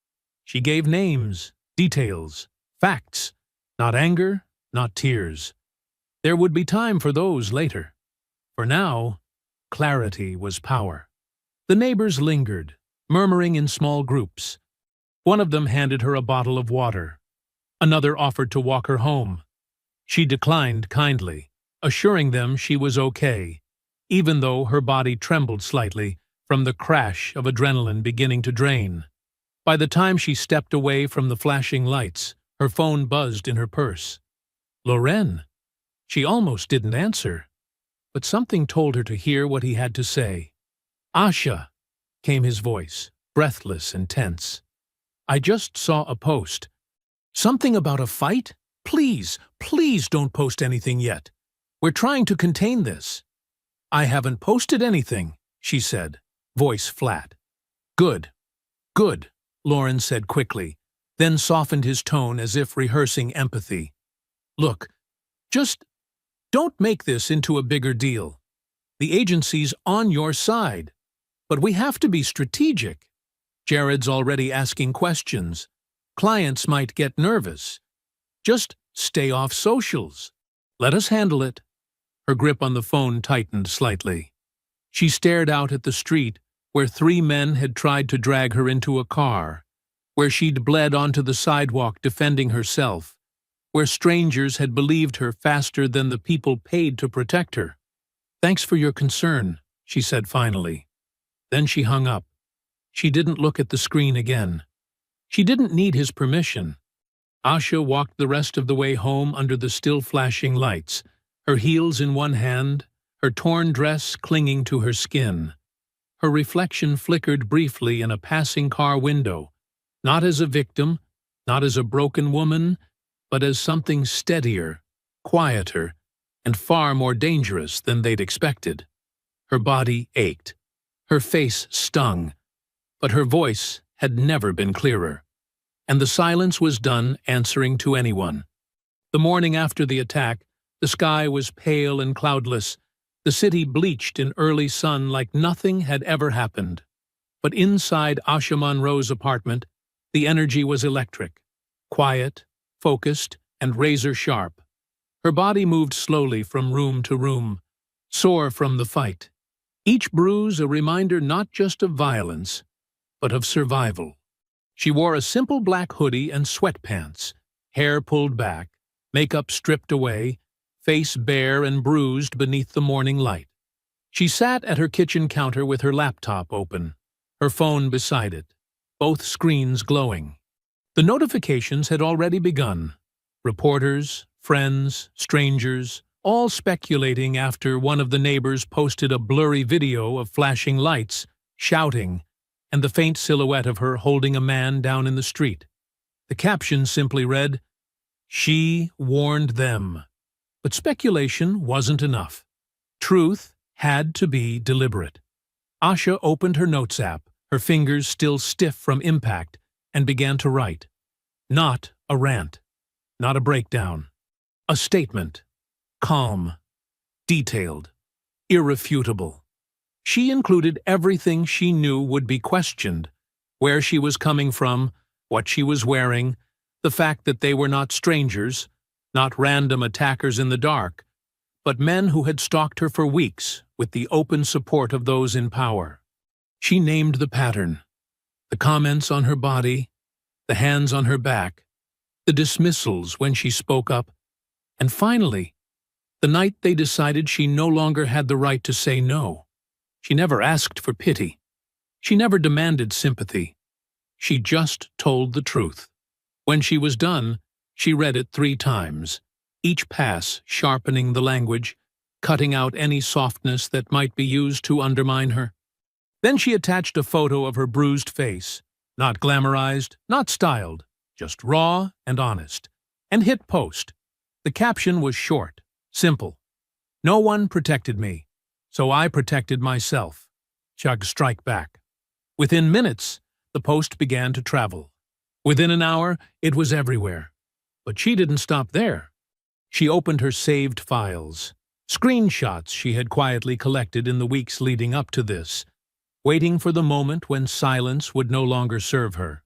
She gave names, details, facts, not anger, not tears. There would be time for those later. For now, clarity was power. The neighbors lingered, murmuring in small groups. One of them handed her a bottle of water. Another offered to walk her home. She declined kindly, assuring them she was okay, even though her body trembled slightly from the crash of adrenaline beginning to drain. By the time she stepped away from the flashing lights, her phone buzzed in her purse. Loren. She almost didn't answer, but something told her to hear what he had to say. Asha, came his voice, breathless and tense. I just saw a post. Something about a fight? Please, please don't post anything yet. We're trying to contain this. I haven't posted anything, she said, voice flat. Good, good, Lauren said quickly, then softened his tone as if rehearsing empathy. Look, just don't make this into a bigger deal. The agency's on your side, but we have to be strategic. Jared's already asking questions. Clients might get nervous. Just stay off socials. Let us handle it. Her grip on the phone tightened slightly. She stared out at the street where 3 men had tried to drag her into a car, where she'd bled onto the sidewalk defending herself, where strangers had believed her faster than the people paid to protect her. Thanks for your concern, she said finally. Then she hung up. She didn't look at the screen again. She didn't need his permission. Asha walked the rest of the way home under the still flashing lights, her heels in one hand, her torn dress clinging to her skin. Her reflection flickered briefly in a passing car window, not as a victim, not as a broken woman, but as something steadier, quieter, and far more dangerous than they'd expected. Her body ached. Her face stung, but her voice had never been clearer, and the silence was done answering to anyone. The morning after the attack, the sky was pale and cloudless, the city bleached in early sun like nothing had ever happened. But inside Asha Monroe's apartment, the energy was electric, quiet, focused, and razor-sharp. Her body moved slowly from room to room, sore from the fight. Each bruise a reminder not just of violence, but of survival. She wore a simple black hoodie and sweatpants, hair pulled back, makeup stripped away, face bare and bruised beneath the morning light. She sat at her kitchen counter with her laptop open, her phone beside it, both screens glowing. The notifications had already begun. Reporters, friends, strangers, all speculating after one of the neighbors posted a blurry video of flashing lights, shouting, and the faint silhouette of her holding a man down in the street. The caption simply read, "She warned them." But speculation wasn't enough. Truth had to be deliberate. Asha opened her notes app, her fingers still stiff from impact, and began to write. Not a rant, not a breakdown. A statement. Calm, detailed, irrefutable. She included everything she knew would be questioned, where she was coming from, what she was wearing, the fact that they were not strangers, not random attackers in the dark, but men who had stalked her for weeks with the open support of those in power. She named the pattern, the comments on her body, the hands on her back, the dismissals when she spoke up, and finally, the night they decided she no longer had the right to say no. She never asked for pity. She never demanded sympathy. She just told the truth. When she was done, she read it 3 times, each pass sharpening the language, cutting out any softness that might be used to undermine her. Then she attached a photo of her bruised face, not glamorized, not styled, just raw and honest, and hit post. The caption was short, simple. "No one protected me, so I protected myself. Chug strike back." Within minutes, the post began to travel. Within an hour, it was everywhere. But she didn't stop there. She opened her saved files, screenshots she had quietly collected in the weeks leading up to this, waiting for the moment when silence would no longer serve her.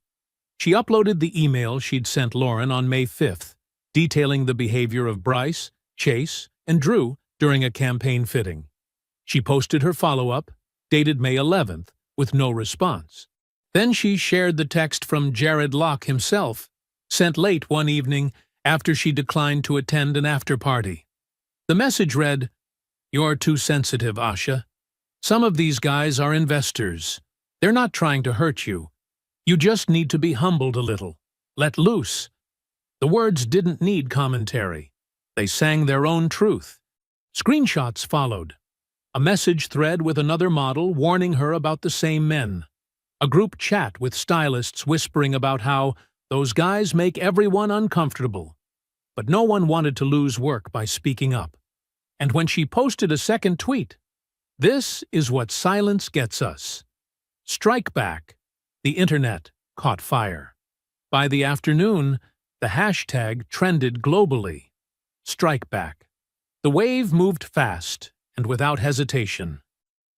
She uploaded the email she'd sent Lauren on May 5th, detailing the behavior of Bryce, Chase, and Drew during a campaign fitting. She posted her follow-up, dated May 11th, with no response. Then she shared the text from Jared Locke himself, sent late one evening after she declined to attend an after-party. The message read, "You're too sensitive, Asha. Some of these guys are investors. They're not trying to hurt you. You just need to be humbled a little. Let loose." The words didn't need commentary. They sang their own truth. Screenshots followed. A message thread with another model warning her about the same men. A group chat with stylists whispering about how those guys make everyone uncomfortable. But no one wanted to lose work by speaking up. And when she posted a second tweet, "This is what silence gets us." Strike back. The internet caught fire. By the afternoon, the hashtag trended globally. Strike back. The wave moved fast and without hesitation.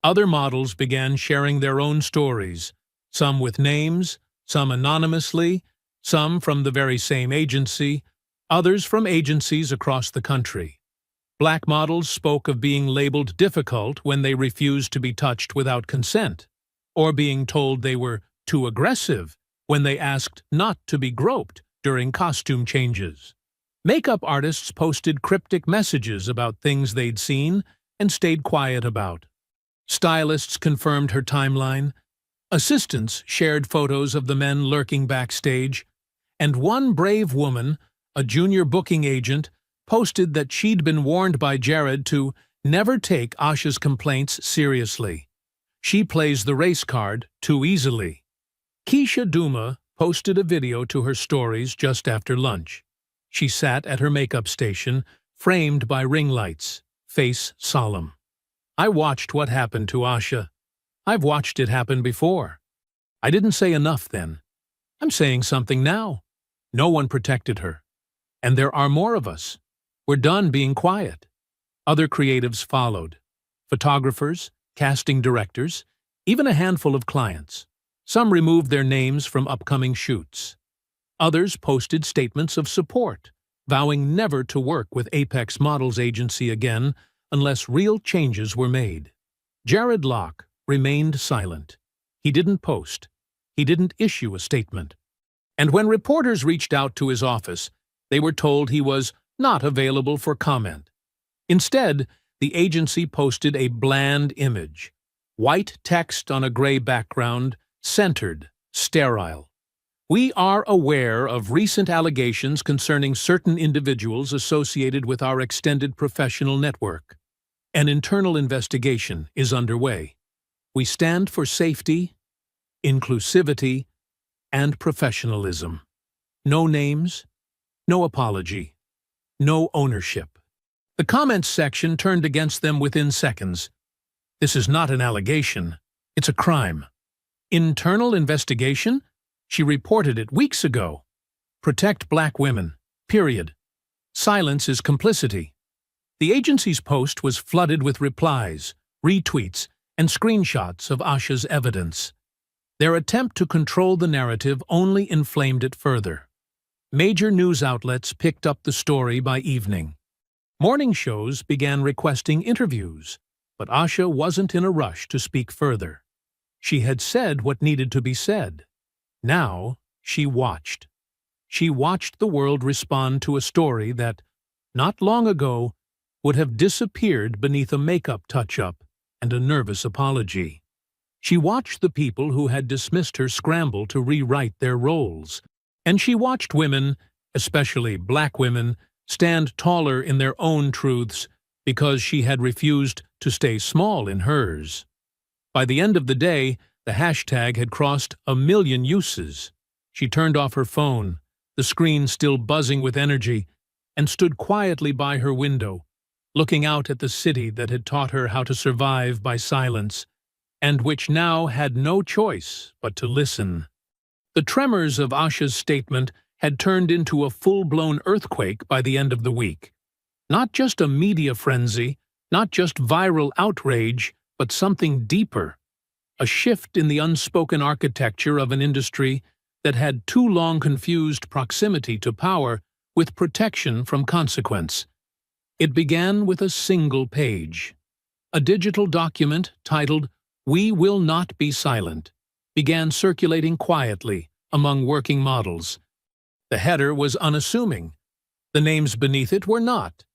Other models began sharing their own stories, some with names, some anonymously, some from the very same agency, others from agencies across the country. Black models spoke of being labeled difficult when they refused to be touched without consent, or being told they were too aggressive when they asked not to be groped during costume changes. Makeup artists posted cryptic messages about things they'd seen and stayed quiet about. Stylists confirmed her timeline. Assistants shared photos of the men lurking backstage, and one brave woman, a junior booking agent, posted that she'd been warned by Jared to never take Asha's complaints seriously. She plays the race card too easily. Keisha Duma posted a video to her stories just after lunch. She sat at her makeup station, framed by ring lights, face solemn. "I watched what happened to Asha. I've watched it happen before. I didn't say enough then. I'm saying something now. No one protected her. And there are more of us. We're done being quiet." Other creatives followed. Photographers, casting directors, even a handful of clients. Some removed their names from upcoming shoots. Others posted statements of support, vowing never to work with Apex Models Agency again unless real changes were made. Jared Locke remained silent. He didn't post. He didn't issue a statement. And when reporters reached out to his office, they were told he was not available for comment. Instead, the agency posted a bland image. White text on a gray background, centered, sterile. "We are aware of recent allegations concerning certain individuals associated with our extended professional network. An internal investigation is underway. We stand for safety, inclusivity, and professionalism. No names, no apology, no ownership." The comments section turned against them within seconds. "This is not an allegation. It's a crime." "Internal investigation? She reported it weeks ago. Protect black women. Period. Silence is complicity." The agency's post was flooded with replies, retweets, and screenshots of Asha's evidence. Their attempt to control the narrative only inflamed it further. Major news outlets picked up the story by evening. Morning shows began requesting interviews, but Asha wasn't in a rush to speak further. She had said what needed to be said. Now she watched. She watched the world respond to a story that, not long ago, would have disappeared beneath a makeup touch-up and a nervous apology. She watched the people who had dismissed her scramble to rewrite their roles. And she watched women, especially black women, stand taller in their own truths because she had refused to stay small in hers. By the end of the day, the hashtag had crossed 1 million uses. She turned off her phone, the screen still buzzing with energy, and stood quietly by her window, looking out at the city that had taught her how to survive by silence, and which now had no choice but to listen. The tremors of Asha's statement had turned into a full-blown earthquake by the end of the week. Not just a media frenzy, not just viral outrage, but something deeper. A shift in the unspoken architecture of an industry that had too long confused proximity to power with protection from consequence. It began with a single page. A digital document titled, "We Will Not Be Silent," began circulating quietly among working models. The header was unassuming. The names beneath it were not.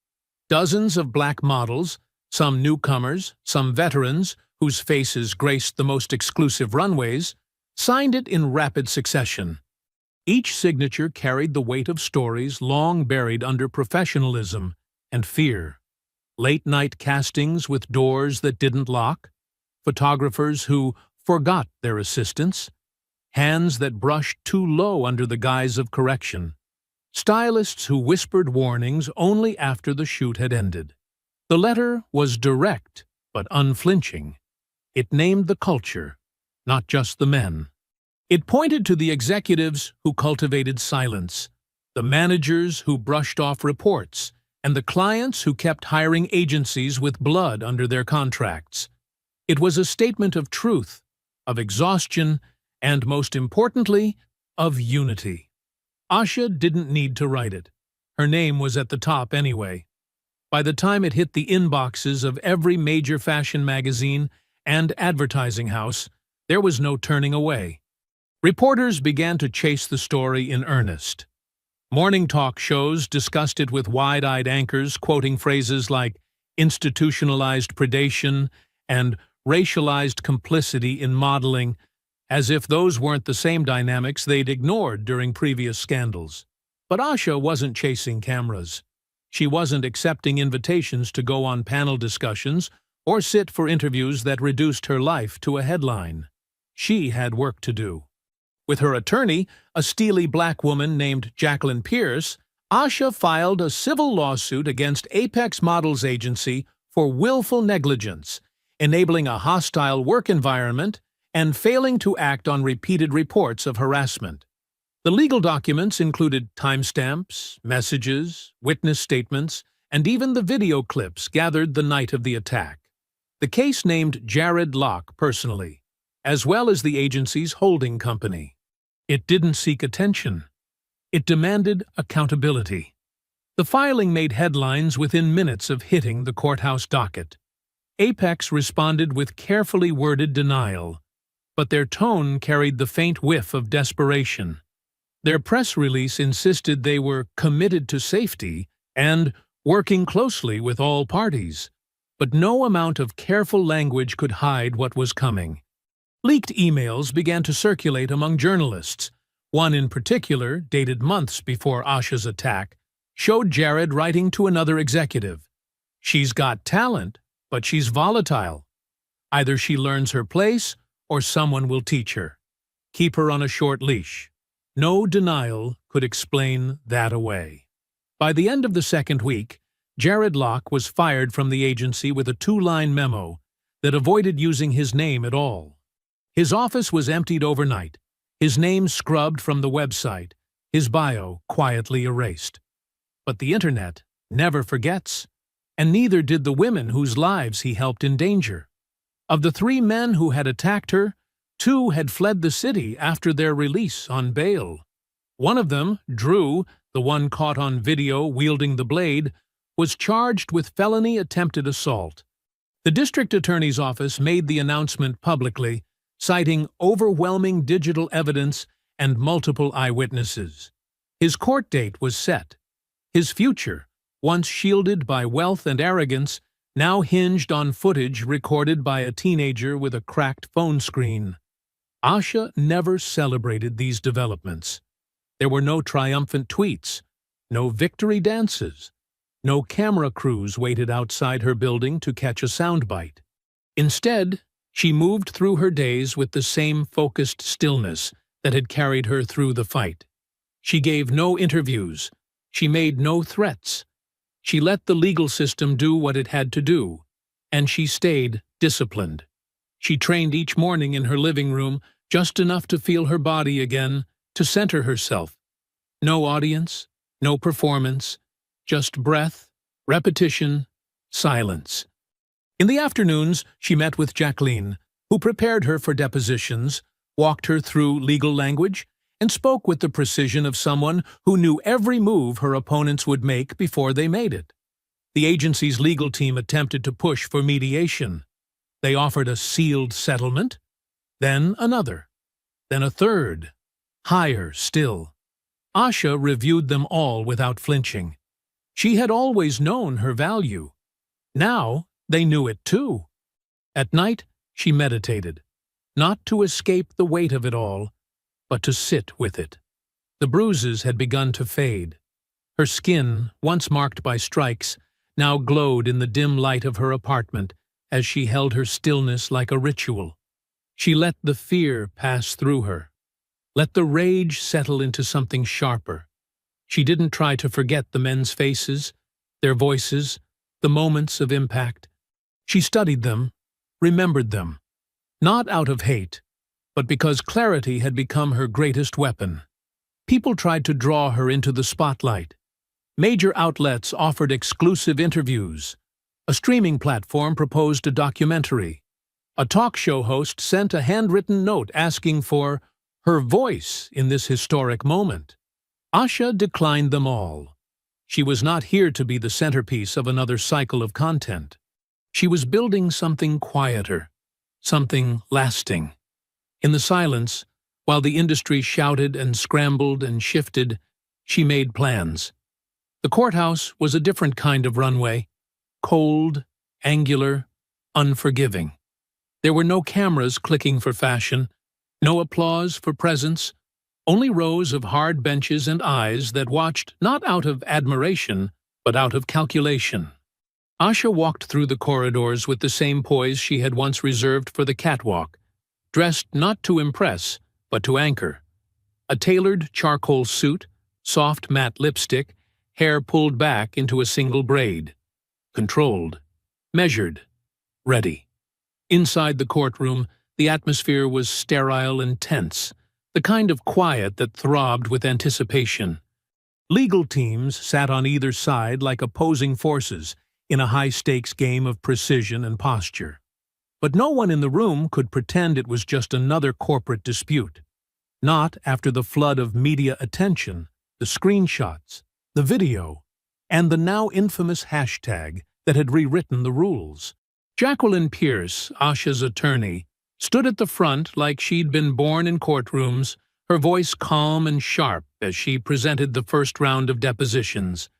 Dozens of black models, some newcomers, some veterans, whose faces graced the most exclusive runways, signed it in rapid succession. Each signature carried the weight of stories long buried under professionalism and fear. Late-night castings with doors that didn't lock, photographers who forgot their assistants, hands that brushed too low under the guise of correction, stylists who whispered warnings only after the shoot had ended. The letter was direct but unflinching. It named the culture, not just the men. It pointed to the executives who cultivated silence, the managers who brushed off reports, and the clients who kept hiring agencies with blood under their contracts. It was a statement of truth, of exhaustion, and most importantly, of unity. Asha didn't need to write it. Her name was at the top anyway. By the time it hit the inboxes of every major fashion magazine and advertising house, there was no turning away. Reporters began to chase the story in earnest. Morning talk shows discussed it with wide-eyed anchors quoting phrases like institutionalized predation and racialized complicity in modeling, as if those weren't the same dynamics they'd ignored during previous scandals. But Asha wasn't chasing cameras. She wasn't accepting invitations to go on panel discussions or sit for interviews that reduced her life to a headline. She had work to do. With her attorney, a steely black woman named Jacqueline Pierce, Asha filed a civil lawsuit against Apex Models Agency for willful negligence, enabling a hostile work environment and failing to act on repeated reports of harassment. The legal documents included timestamps, messages, witness statements, and even the video clips gathered the night of the attack. The case named Jared Locke personally, as well as the agency's holding company. It didn't seek attention. It demanded accountability. The filing made headlines within minutes of hitting the courthouse docket. Apex responded with carefully worded denial, but their tone carried the faint whiff of desperation. Their press release insisted they were committed to safety and working closely with all parties, but no amount of careful language could hide what was coming. Leaked emails began to circulate among journalists. One in particular, dated months before Asha's attack, showed Jared writing to another executive. "She's got talent, but she's volatile. Either she learns her place or someone will teach her. Keep her on a short leash." No denial could explain that away. By the end of the second week, Jared Locke was fired from the agency with a 2-line memo that avoided using his name at all. His office was emptied overnight, his name scrubbed from the website, his bio quietly erased. But the internet never forgets, and neither did the women whose lives he helped endanger. Of the 3 men who had attacked her, 2 had fled the city after their release on bail. One of them, Drew, the one caught on video wielding the blade, was charged with felony attempted assault. The district attorney's office made the announcement publicly, citing overwhelming digital evidence and multiple eyewitnesses. His court date was set. His future, once shielded by wealth and arrogance, now hinged on footage recorded by a teenager with a cracked phone screen. Asha never celebrated these developments. There were no triumphant tweets, no victory dances, no camera crews waited outside her building to catch a soundbite. Instead, she moved through her days with the same focused stillness that had carried her through the fight. She gave no interviews. She made no threats. She let the legal system do what it had to do, and she stayed disciplined. She trained each morning in her living room just enough to feel her body again, to center herself. No audience, no performance, just breath, repetition, silence. In the afternoons, she met with Jacqueline, who prepared her for depositions, walked her through legal language, and spoke with the precision of someone who knew every move her opponents would make before they made it. The agency's legal team attempted to push for mediation. They offered a sealed settlement, then another, then a third, higher still. Asha reviewed them all without flinching. She had always known her value. Now they knew it too. At night, she meditated, not to escape the weight of it all, but to sit with it. The bruises had begun to fade. Her skin, once marked by strikes, now glowed in the dim light of her apartment as she held her stillness like a ritual. She let the fear pass through her. Let the rage settle into something sharper. She didn't try to forget the men's faces, their voices, the moments of impact. She studied them, remembered them, not out of hate, but because clarity had become her greatest weapon. People tried to draw her into the spotlight. Major outlets offered exclusive interviews. A streaming platform proposed a documentary. A talk show host sent a handwritten note asking for her voice in this historic moment. Asha declined them all. She was not here to be the centerpiece of another cycle of content. She was building something quieter, something lasting. In the silence, while the industry shouted and scrambled and shifted, she made plans. The courthouse was a different kind of runway, cold, angular, unforgiving. There were no cameras clicking for fashion, no applause for presence, only rows of hard benches and eyes that watched not out of admiration, but out of calculation. Asha walked through the corridors with the same poise she had once reserved for the catwalk, dressed not to impress, but to anchor. A tailored charcoal suit, soft matte lipstick, hair pulled back into a single braid. Controlled, measured, ready. Inside the courtroom, the atmosphere was sterile and tense, the kind of quiet that throbbed with anticipation. Legal teams sat on either side like opposing forces in a high-stakes game of precision and posture. But no one in the room could pretend it was just another corporate dispute. Not after the flood of media attention, the screenshots, the video, and the now infamous hashtag that had rewritten the rules. Jacqueline Pierce, Asha's attorney, stood at the front like she'd been born in courtrooms, her voice calm and sharp as she presented the first round of depositions.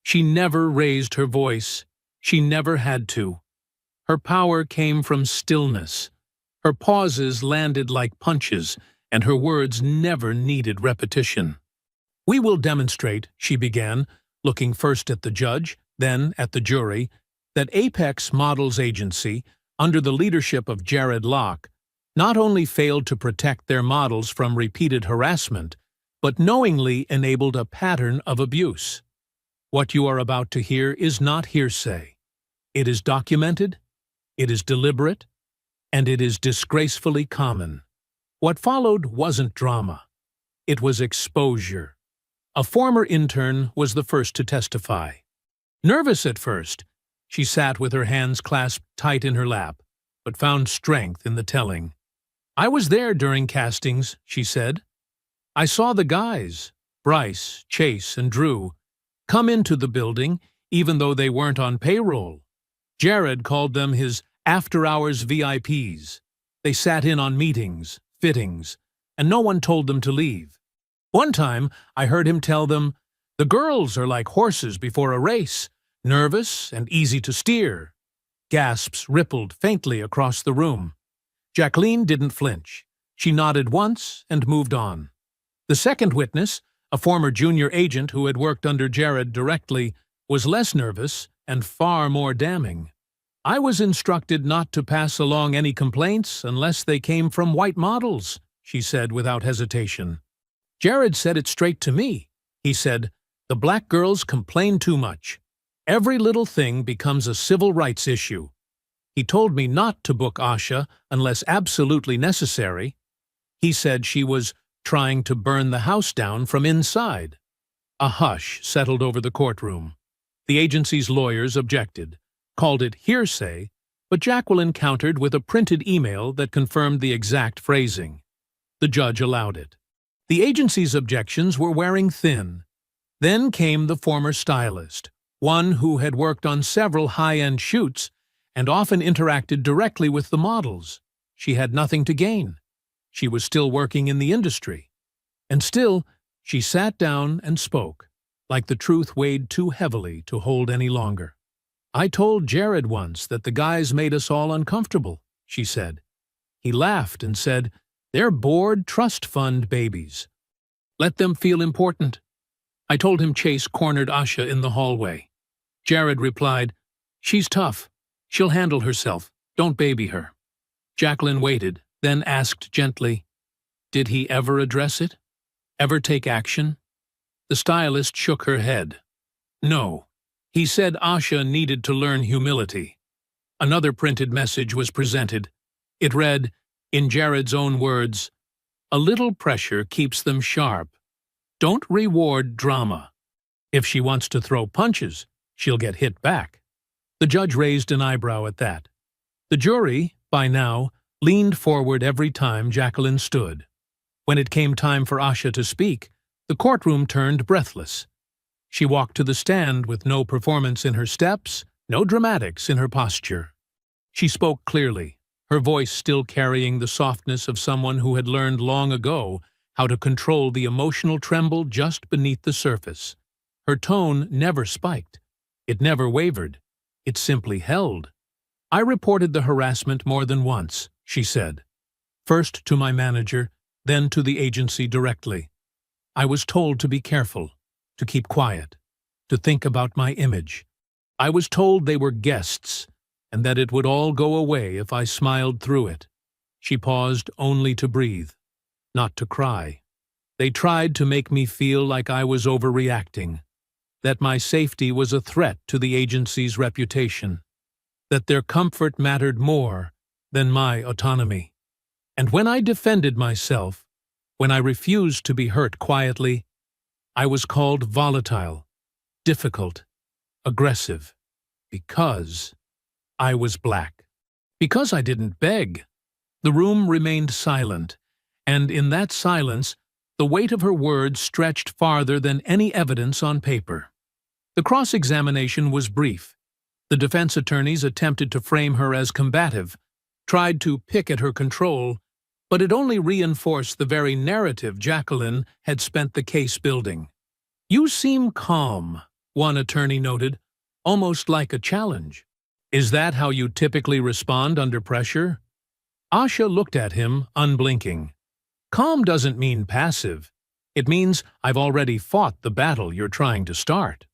She never raised her voice. She never had to. Her power came from stillness. Her pauses landed like punches, and her words never needed repetition. "We will demonstrate," she began, looking first at the judge, then at the jury, that Apex Models Agency, under the leadership of Jared Locke, not only failed to protect their models from repeated harassment, but knowingly enabled a pattern of abuse. What you are about to hear is not hearsay. It is documented, it is deliberate, and it is disgracefully common. What followed wasn't drama. It was exposure. A former intern was the first to testify. Nervous at first, she sat with her hands clasped tight in her lap, but found strength in the telling. "I was there during castings," she said. "I saw the guys, Bryce, Chase, and Drew, come into the building even though they weren't on payroll. Jared called them his after-hours VIPs. They sat in on meetings, fittings, and no one told them to leave. One time, I heard him tell them, 'The girls are like horses before a race, nervous and easy to steer. Gasps rippled faintly across the room. Jacqueline didn't flinch. She nodded once and moved on. The second witness, a former junior agent who had worked under Jared directly, was less nervous and far more damning. "I was instructed not to pass along any complaints unless they came from white models," she said without hesitation. "Jared said it straight to me. He said, 'The black girls complain too much. Every little thing becomes a civil rights issue.' He told me not to book Asha unless absolutely necessary. He said she was trying to burn the house down from inside." A hush settled over the courtroom. The agency's lawyers objected, called it hearsay, but Jacqueline countered with a printed email that confirmed the exact phrasing. The judge allowed it. The agency's objections were wearing thin. Then came the former stylist, one who had worked on several high-end shoots and often interacted directly with the models. She had nothing to gain. She was still working in the industry. And still, she sat down and spoke, like the truth weighed too heavily to hold any longer. "I told Jared once that the guys made us all uncomfortable," she said. "He laughed and said, 'They're bored trust fund babies. Let them feel important.' I told him Chase cornered Asha in the hallway. Jared replied, 'She's tough. She'll handle herself. Don't baby her.'" Jacqueline waited, then asked gently, "Did he ever address it? Ever take action?" The stylist shook her head. "No. He said Asha needed to learn humility." Another printed message was presented. It read, in Jared's own words, "A little pressure keeps them sharp. Don't reward drama. If she wants to throw punches, she'll get hit back." The judge raised an eyebrow at that. The jury, by now, leaned forward every time Jacqueline stood. When it came time for Asha to speak, the courtroom turned breathless. She walked to the stand with no performance in her steps, no dramatics in her posture. She spoke clearly, her voice still carrying the softness of someone who had learned long ago how to control the emotional tremble just beneath the surface. Her tone never spiked. It never wavered. It simply held. "I reported the harassment more than once," she said. "First to my manager, then to the agency directly. I was told to be careful, to keep quiet, to think about my image. I was told they were guests, and that it would all go away if I smiled through it." She paused only to breathe, not to cry. "They tried to make me feel like I was overreacting, that my safety was a threat to the agency's reputation, that their comfort mattered more than my autonomy. And when I defended myself, when I refused to be hurt quietly, I was called volatile, difficult, aggressive, because I was black. Because I didn't beg." The room remained silent, and in that silence, the weight of her words stretched farther than any evidence on paper. The cross-examination was brief. The defense attorneys attempted to frame her as combative, tried to pick at her control, but it only reinforced the very narrative Jacqueline had spent the case building. "You seem calm," one attorney noted, "almost like a challenge. Is that how you typically respond under pressure?" Asha looked at him, unblinking. "Calm doesn't mean passive. It means I've already fought the battle you're trying to start."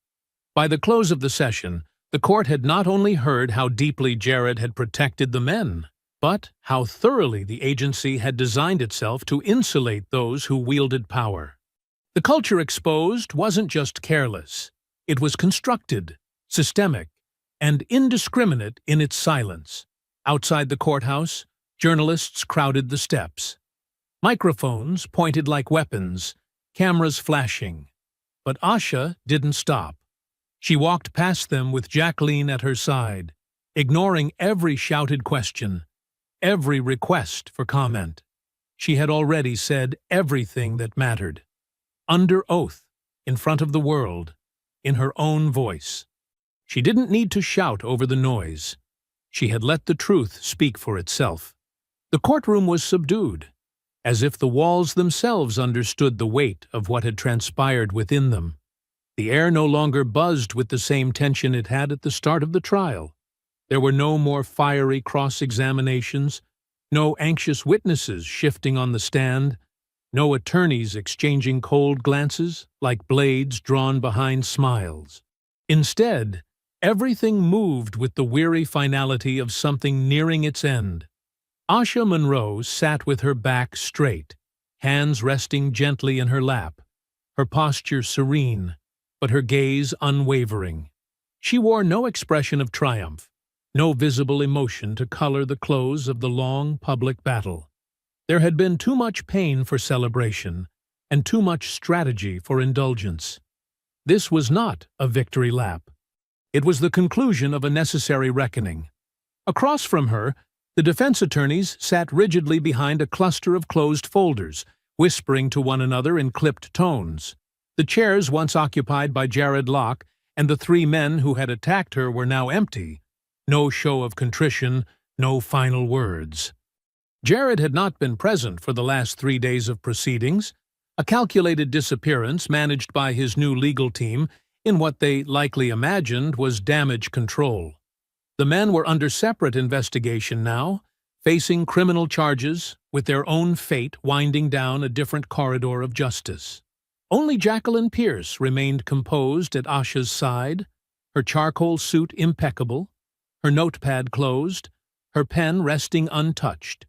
By the close of the session, the court had not only heard how deeply Jared had protected the men, but how thoroughly the agency had designed itself to insulate those who wielded power. The culture exposed wasn't just careless. It was constructed, systemic, and indiscriminate in its silence. Outside the courthouse, journalists crowded the steps. Microphones pointed like weapons, cameras flashing. But Asha didn't stop. She walked past them with Jacqueline at her side, ignoring every shouted question, every request for comment. She had already said everything that mattered. Under oath, in front of the world, in her own voice. She didn't need to shout over the noise. She had let the truth speak for itself. The courtroom was subdued, as if the walls themselves understood the weight of what had transpired within them. The air no longer buzzed with the same tension it had at the start of the trial. There were no more fiery cross-examinations, no anxious witnesses shifting on the stand, no attorneys exchanging cold glances like blades drawn behind smiles. Instead, everything moved with the weary finality of something nearing its end. Asha Monroe sat with her back straight, hands resting gently in her lap, her posture serene, but her gaze unwavering. She wore no expression of triumph, no visible emotion to color the close of the long public battle. There had been too much pain for celebration, and too much strategy for indulgence. This was not a victory lap. It was the conclusion of a necessary reckoning. Across from her, the defense attorneys sat rigidly behind a cluster of closed folders, whispering to one another in clipped tones. The chairs once occupied by Jared Locke and the three men who had attacked her were now empty. No show of contrition, no final words. Jared had not been present for the last 3 days of proceedings, a calculated disappearance managed by his new legal team in what they likely imagined was damage control. The men were under separate investigation now, facing criminal charges, with their own fate winding down a different corridor of justice. Only Jacqueline Pierce remained composed at Asha's side, her charcoal suit impeccable, her notepad closed, her pen resting untouched.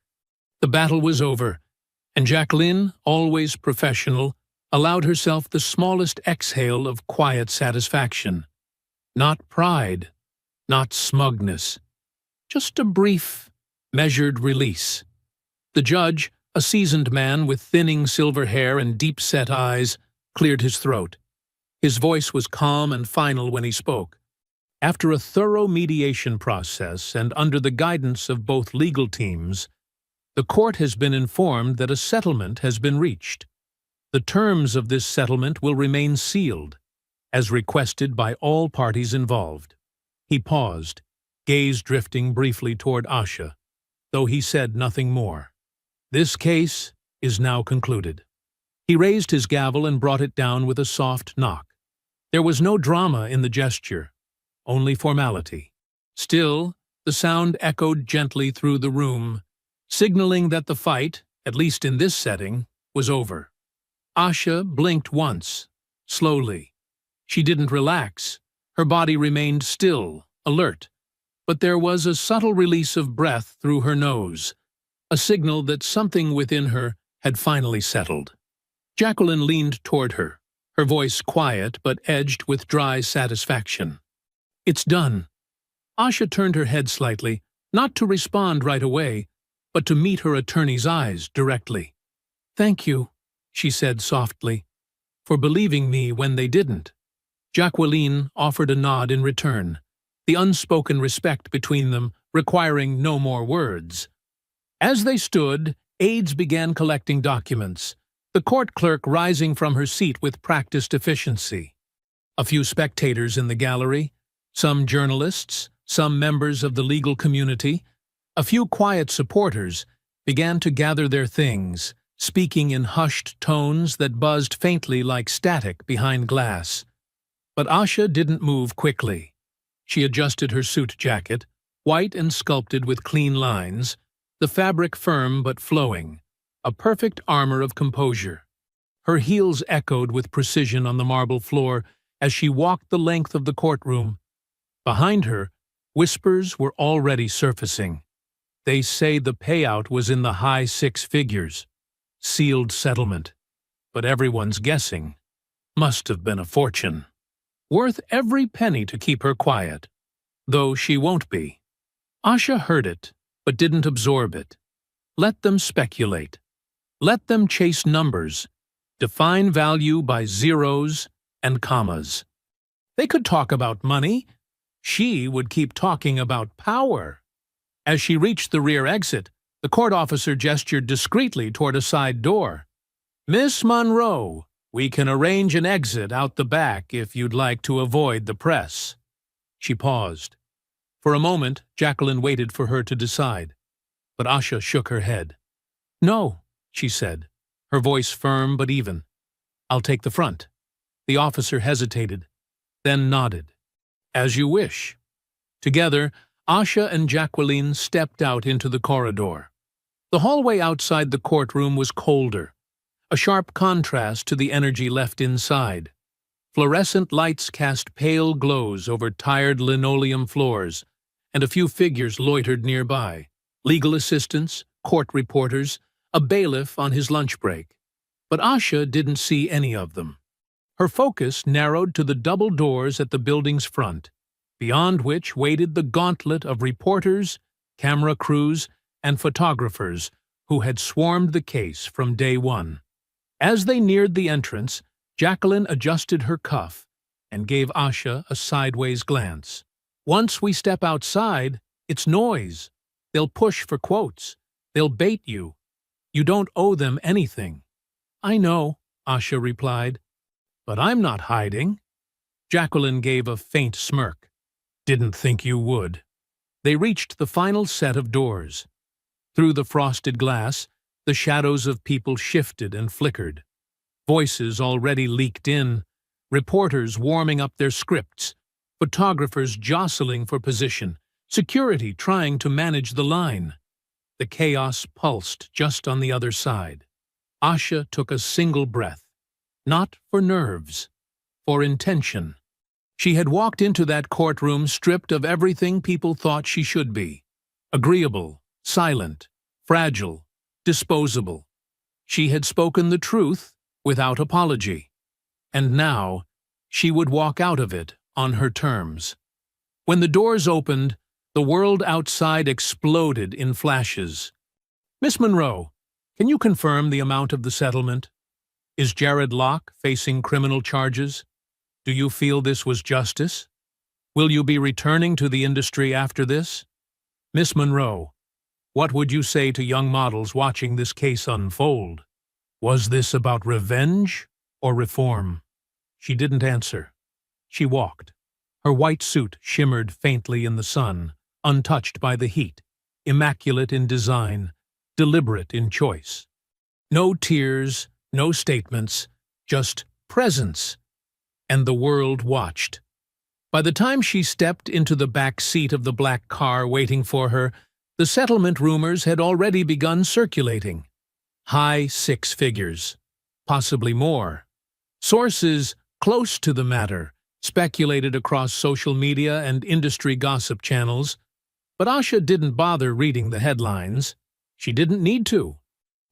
The battle was over, and Jacqueline, always professional, allowed herself the smallest exhale of quiet satisfaction. Not pride, not smugness, just a brief, measured release. The judge, a seasoned man with thinning silver hair and deep-set eyes, cleared his throat. His voice was calm and final when he spoke. After a thorough mediation process and under the guidance of both legal teams, the court has been informed that a settlement has been reached. The terms of this settlement will remain sealed, as requested by all parties involved. He paused, gaze drifting briefly toward Asha, though he said nothing more. This case is now concluded. He raised his gavel and brought it down with a soft knock. There was no drama in the gesture, only formality. Still, the sound echoed gently through the room, signaling that the fight, at least in this setting, was over. Asha blinked once, slowly. She didn't relax. Her body remained still, alert, but there was a subtle release of breath through her nose, a signal that something within her had finally settled. Jacqueline leaned toward her, her voice quiet but edged with dry satisfaction. "It's done." Asha turned her head slightly, not to respond right away, but to meet her attorney's eyes directly. "Thank you," she said softly, "for believing me when they didn't." Jacqueline offered a nod in return, the unspoken respect between them requiring no more words. As they stood, aides began collecting documents, the court clerk rising from her seat with practiced efficiency. A few spectators in the gallery, some journalists, some members of the legal community, a few quiet supporters, began to gather their things, speaking in hushed tones that buzzed faintly like static behind glass. But Asha didn't move quickly. She adjusted her suit jacket, white and sculpted with clean lines, the fabric firm but flowing, a perfect armor of composure. Her heels echoed with precision on the marble floor as she walked the length of the courtroom. Behind her, whispers were already surfacing. They say the payout was in the high 6 figures. Sealed settlement. But everyone's guessing. Must have been a fortune. Worth every penny to keep her quiet. Though she won't be. Asha heard it, but didn't absorb it. Let them speculate. Let them chase numbers. Define value by zeros and commas. They could talk about money. She would keep talking about power. As she reached the rear exit, the court officer gestured discreetly toward a side door. "Miss Monroe, we can arrange an exit out the back if you'd like to avoid the press." She paused. For a moment, Jacqueline waited for her to decide, but Asha shook her head. "No," she said, her voice firm but even. "I'll take the front." The officer hesitated, then nodded. "As you wish." Together, Asha and Jacqueline stepped out into the corridor. The hallway outside the courtroom was colder, a sharp contrast to the energy left inside. Fluorescent lights cast pale glows over tired linoleum floors, and a few figures loitered nearby. Legal assistants, court reporters, a bailiff on his lunch break. But Asha didn't see any of them. Her focus narrowed to the double doors at the building's front, beyond which waited the gauntlet of reporters, camera crews, and photographers who had swarmed the case from day one. As they neared the entrance, Jacqueline adjusted her cuff and gave Asha a sideways glance. "Once we step outside, it's noise. They'll push for quotes. They'll bait you. You don't owe them anything." "I know," Asha replied. "But I'm not hiding." Jacqueline gave a faint smirk. "Didn't think you would." They reached the final set of doors. Through the frosted glass, the shadows of people shifted and flickered. Voices already leaked in, reporters warming up their scripts, photographers jostling for position, security trying to manage the line. The chaos pulsed just on the other side. Asha took a single breath. Not for nerves, for intention. She had walked into that courtroom stripped of everything people thought she should be. Agreeable, silent, fragile, disposable. She had spoken the truth without apology. And now, she would walk out of it on her terms. When the doors opened, the world outside exploded in flashes. "Miss Monroe, can you confirm the amount of the settlement? Is Jared Locke facing criminal charges? Do you feel this was justice? Will you be returning to the industry after this? Miss Monroe, what would you say to young models watching this case unfold? Was this about revenge or reform?" She didn't answer. She walked. Her white suit shimmered faintly in the sun, untouched by the heat, immaculate in design, deliberate in choice. No tears, no statements, just presence. And the world watched. By the time she stepped into the back seat of the black car waiting for her, the settlement rumors had already begun circulating. High six figures, possibly more. Sources close to the matter speculated across social media and industry gossip channels, but Asha didn't bother reading the headlines. She didn't need to.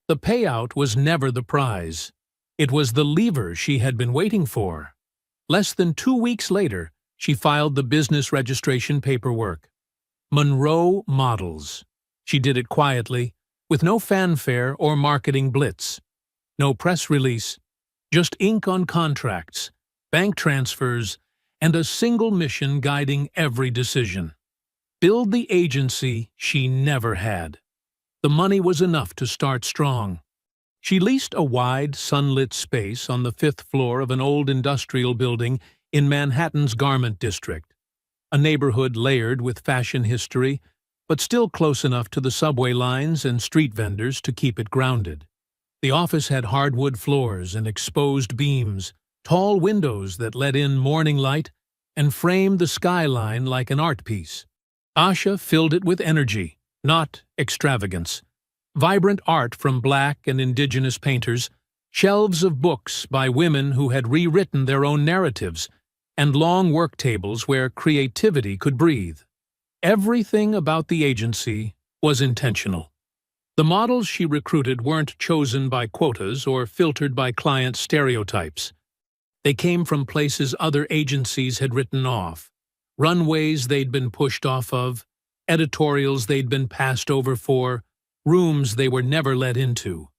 The payout was never the prize. It was the lever she had been waiting for. Less than 2 weeks later, she filed the business registration paperwork. Monroe Models. She did it quietly, with no fanfare or marketing blitz. No press release, just ink on contracts, bank transfers, and a single mission guiding every decision. Build the agency she never had. The money was enough to start strong. She leased a wide, sunlit space on the 5th floor of an old industrial building in Manhattan's Garment District, a neighborhood layered with fashion history, but still close enough to the subway lines and street vendors to keep it grounded. The office had hardwood floors and exposed beams, tall windows that let in morning light and framed the skyline like an art piece. Asha filled it with energy, not extravagance. Vibrant art from Black and Indigenous painters, shelves of books by women who had rewritten their own narratives, and long work tables where creativity could breathe. Everything about the agency was intentional. The models she recruited weren't chosen by quotas or filtered by client stereotypes. They came from places other agencies had written off, runways they'd been pushed off of, editorials they'd been passed over for, rooms they were never let into.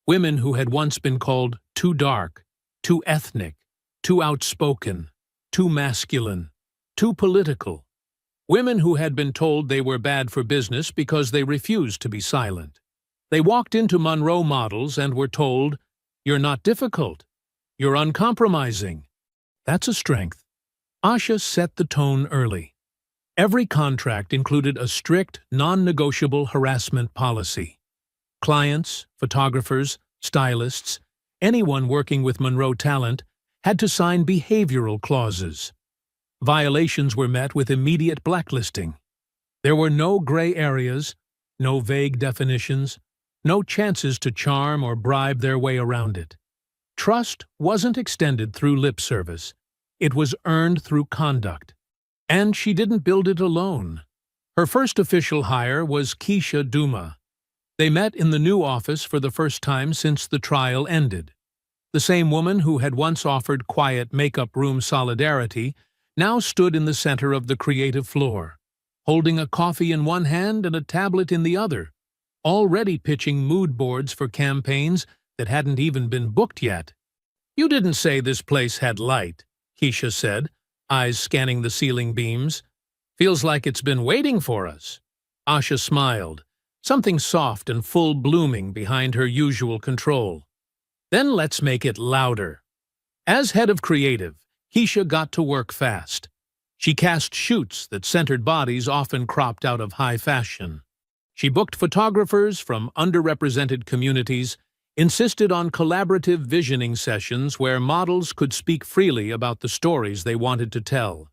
Women who had once been called too dark, too ethnic, too outspoken, too masculine, too political. Women who had been told they were bad for business because they refused to be silent. They walked into Monroe Models and were told, "You're not difficult. You're uncompromising." That's a strength. Asha set the tone early. Every contract included a strict, non-negotiable harassment policy. Clients, photographers, stylists, anyone working with Monroe talent had to sign behavioral clauses. Violations were met with immediate blacklisting. There were no gray areas, no vague definitions, no chances to charm or bribe their way around it. Trust wasn't extended through lip service. It was earned through conduct. And she didn't build it alone. Her first official hire was Keisha Duma. They met in the new office for the first time since the trial ended. The same woman who had once offered quiet makeup room solidarity now stood in the center of the creative floor, holding a coffee in one hand and a tablet in the other, already pitching mood boards for campaigns that hadn't even been booked yet. "You didn't say this place had light," Keisha said, eyes scanning the ceiling beams. "Feels like it's been waiting for us." Asha smiled, something soft and full-blooming behind her usual control. "Then let's make it louder." As head of creative, Keisha got to work fast. She cast shoots that centered bodies often cropped out of high fashion. She booked photographers from underrepresented communities, insisted on collaborative visioning sessions where models could speak freely about the stories they wanted to tell.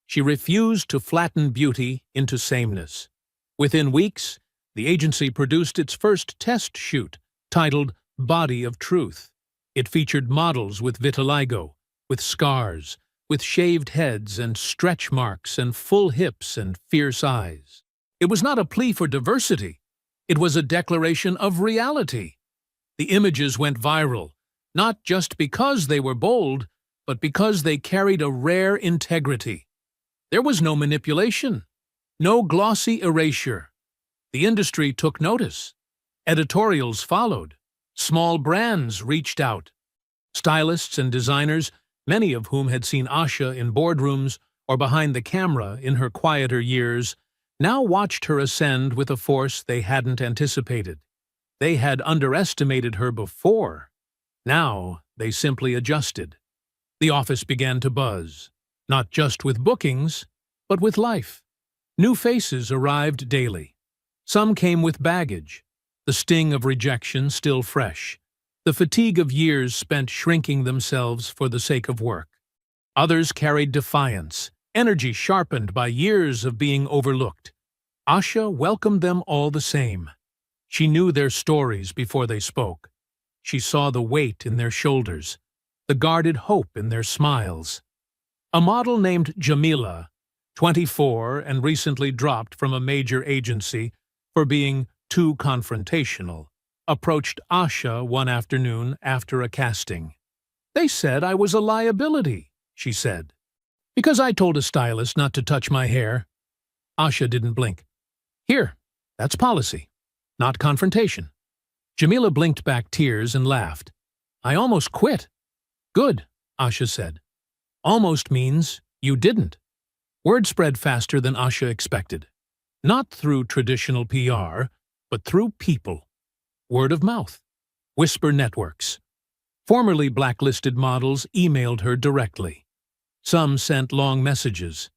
She refused to flatten beauty into sameness. Within weeks, the agency produced its first test shoot, titled Body of Truth. It featured models with vitiligo, with scars, with shaved heads and stretch marks and full hips and fierce eyes. It was not a plea for diversity. It was a declaration of reality. The images went viral, not just because they were bold, but because they carried a rare integrity. There was no manipulation, no glossy erasure. The industry took notice. Editorials followed. Small brands reached out. Stylists and designers, many of whom had seen Asha in boardrooms or behind the camera in her quieter years, now watched her ascend with a force they hadn't anticipated. They had underestimated her before. Now they simply adjusted. The office began to buzz, not just with bookings, but with life. New faces arrived daily. Some came with baggage, the sting of rejection still fresh, the fatigue of years spent shrinking themselves for the sake of work. Others carried defiance, energy sharpened by years of being overlooked. Asha welcomed them all the same. She knew their stories before they spoke. She saw the weight in their shoulders, the guarded hope in their smiles. A model named Jamila, 24 and recently dropped from a major agency for being too confrontational, approached Asha one afternoon after a casting. "They said I was a liability," she said. "Because I told a stylist not to touch my hair." Asha didn't blink. "Here, that's policy, not confrontation." Jamila blinked back tears and laughed. "I almost quit." "Good," Asha said. "Almost means you didn't." Word spread faster than Asha expected. Not through traditional PR, but through people. Word of mouth. Whisper networks. Formerly blacklisted models emailed her directly. Some sent long messages.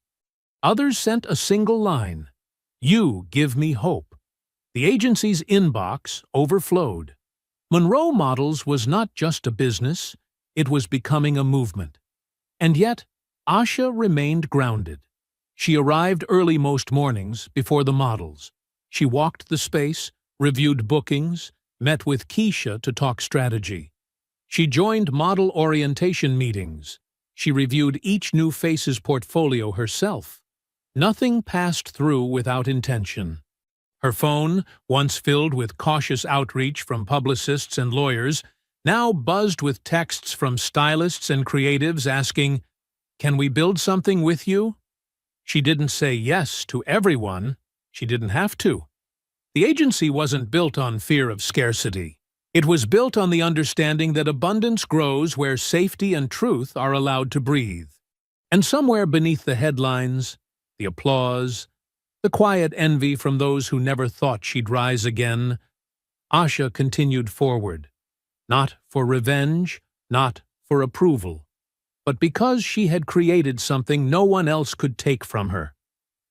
Others sent a single line. "You give me hope." The agency's inbox overflowed. Monroe Models was not just a business, it was becoming a movement. And yet, Asha remained grounded. She arrived early most mornings, before the models. She walked the space, reviewed bookings, met with Keisha to talk strategy. She joined model orientation meetings. She reviewed each new face's portfolio herself. Nothing passed through without intention. Her phone, once filled with cautious outreach from publicists and lawyers, now buzzed with texts from stylists and creatives asking, "Can we build something with you?" She didn't say yes to everyone. She didn't have to. The agency wasn't built on fear of scarcity. It was built on the understanding that abundance grows where safety and truth are allowed to breathe. And somewhere beneath the headlines, the applause, the quiet envy from those who never thought she'd rise again, Asha continued forward. Not for revenge, not for approval, but because she had created something no one else could take from her.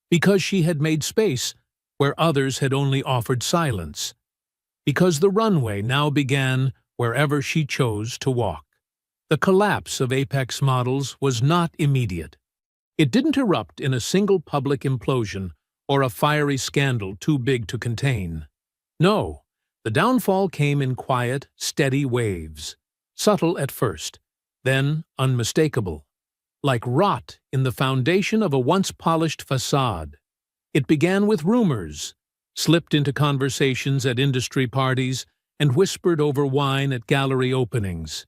Because she had made space where others had only offered silence. Because the runway now began wherever she chose to walk. The collapse of Apex Models was not immediate. It didn't erupt in a single public implosion or a fiery scandal too big to contain. No, the downfall came in quiet, steady waves, subtle at first, then unmistakable, like rot in the foundation of a once polished facade. It began with rumors, slipped into conversations at industry parties, and whispered over wine at gallery openings.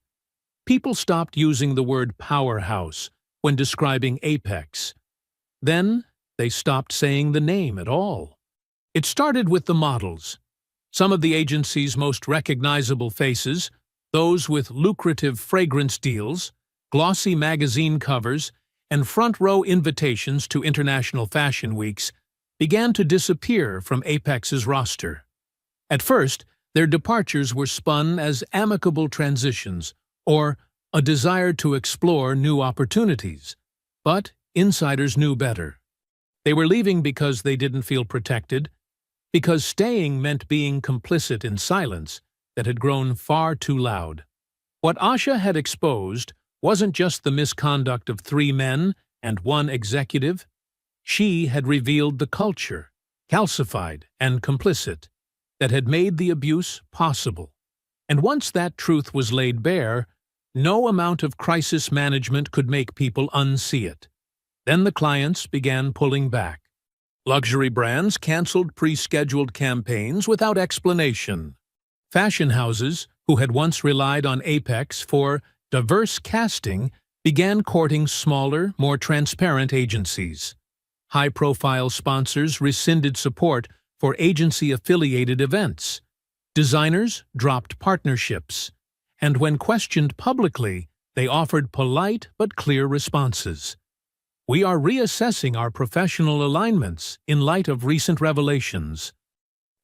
People stopped using the word powerhouse when describing Apex. Then they stopped saying the name at all. It started with the models. Some of the agency's most recognizable faces, those with lucrative fragrance deals, glossy magazine covers, and front-row invitations to international fashion weeks, began to disappear from Apex's roster. At first, their departures were spun as amicable transitions or a desire to explore new opportunities. But insiders knew better. They were leaving because they didn't feel protected, because staying meant being complicit in silence that had grown far too loud. What Asha had exposed wasn't just the misconduct of 3 men and 1 executive. She had revealed the culture, calcified and complicit, that had made the abuse possible. And once that truth was laid bare, no amount of crisis management could make people unsee it. Then the clients began pulling back. Luxury brands canceled pre-scheduled campaigns without explanation. Fashion houses, who had once relied on Apex for diverse casting, began courting smaller, more transparent agencies. High-profile sponsors rescinded support for agency-affiliated events. Designers dropped partnerships. And when questioned publicly, they offered polite but clear responses. We are reassessing our professional alignments in light of recent revelations.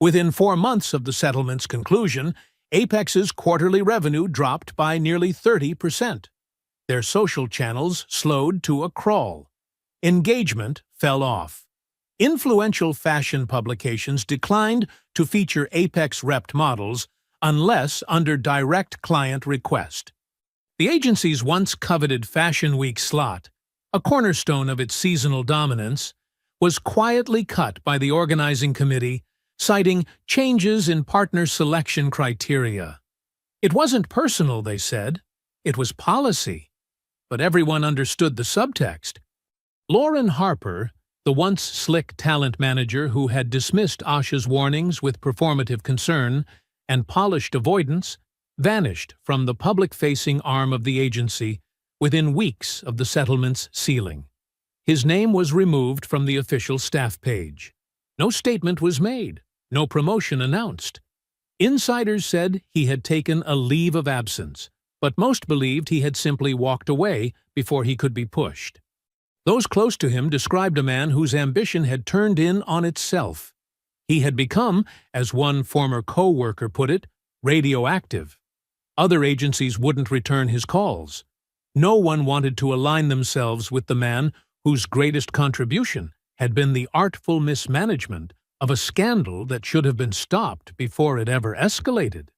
Within 4 months of the settlement's conclusion, Apex's quarterly revenue dropped by nearly 30%. Their social channels slowed to a crawl. Engagement fell off. Influential fashion publications declined to feature Apex-repped models unless under direct client request. The agency's once coveted Fashion Week slot, a cornerstone of its seasonal dominance, was quietly cut by the organizing committee, citing changes in partner selection criteria. It wasn't personal, they said. It was policy. But everyone understood the subtext. Lauren Harper, the once slick talent manager who had dismissed Asha's warnings with performative concern and polished avoidance, vanished from the public-facing arm of the agency within weeks of the settlement's sealing. His name was removed from the official staff page. No statement was made, no promotion announced. Insiders said he had taken a leave of absence, but most believed he had simply walked away before he could be pushed. Those close to him described a man whose ambition had turned in on itself. He had become, as one former co-worker put it, radioactive. Other agencies wouldn't return his calls. No one wanted to align themselves with the man whose greatest contribution had been the artful mismanagement of a scandal that should have been stopped before it ever escalated.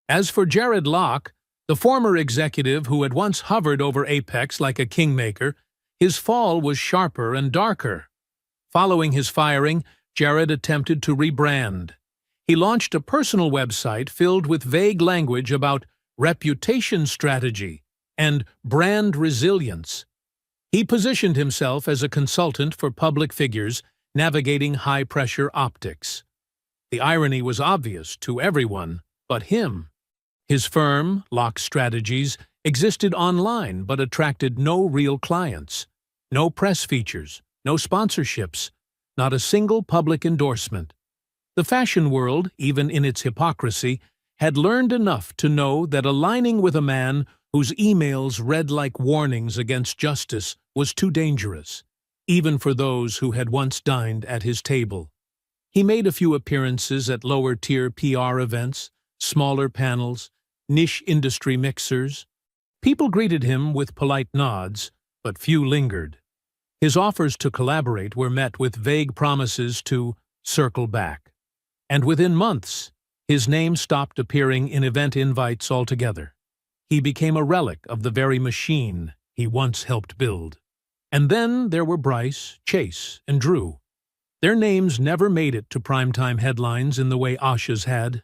As for Jared Locke, the former executive who had once hovered over Apex like a kingmaker, his fall was sharper and darker. Following his firing, Jared attempted to rebrand. He launched a personal website filled with vague language about reputation strategy and brand resilience. He positioned himself as a consultant for public figures navigating high-pressure optics. The irony was obvious to everyone but him. His firm, Locke Strategies, existed online but attracted no real clients. No press features, no sponsorships, not a single public endorsement. The fashion world, even in its hypocrisy, had learned enough to know that aligning with a man whose emails read like warnings against justice was too dangerous, even for those who had once dined at his table. He made a few appearances at lower-tier PR events, smaller panels, niche industry mixers. People greeted him with polite nods, but few lingered. His offers to collaborate were met with vague promises to circle back. And within months, his name stopped appearing in event invites altogether. He became a relic of the very machine he once helped build. And then there were Bryce, Chase, and Drew. Their names never made it to primetime headlines in the way Asha's had.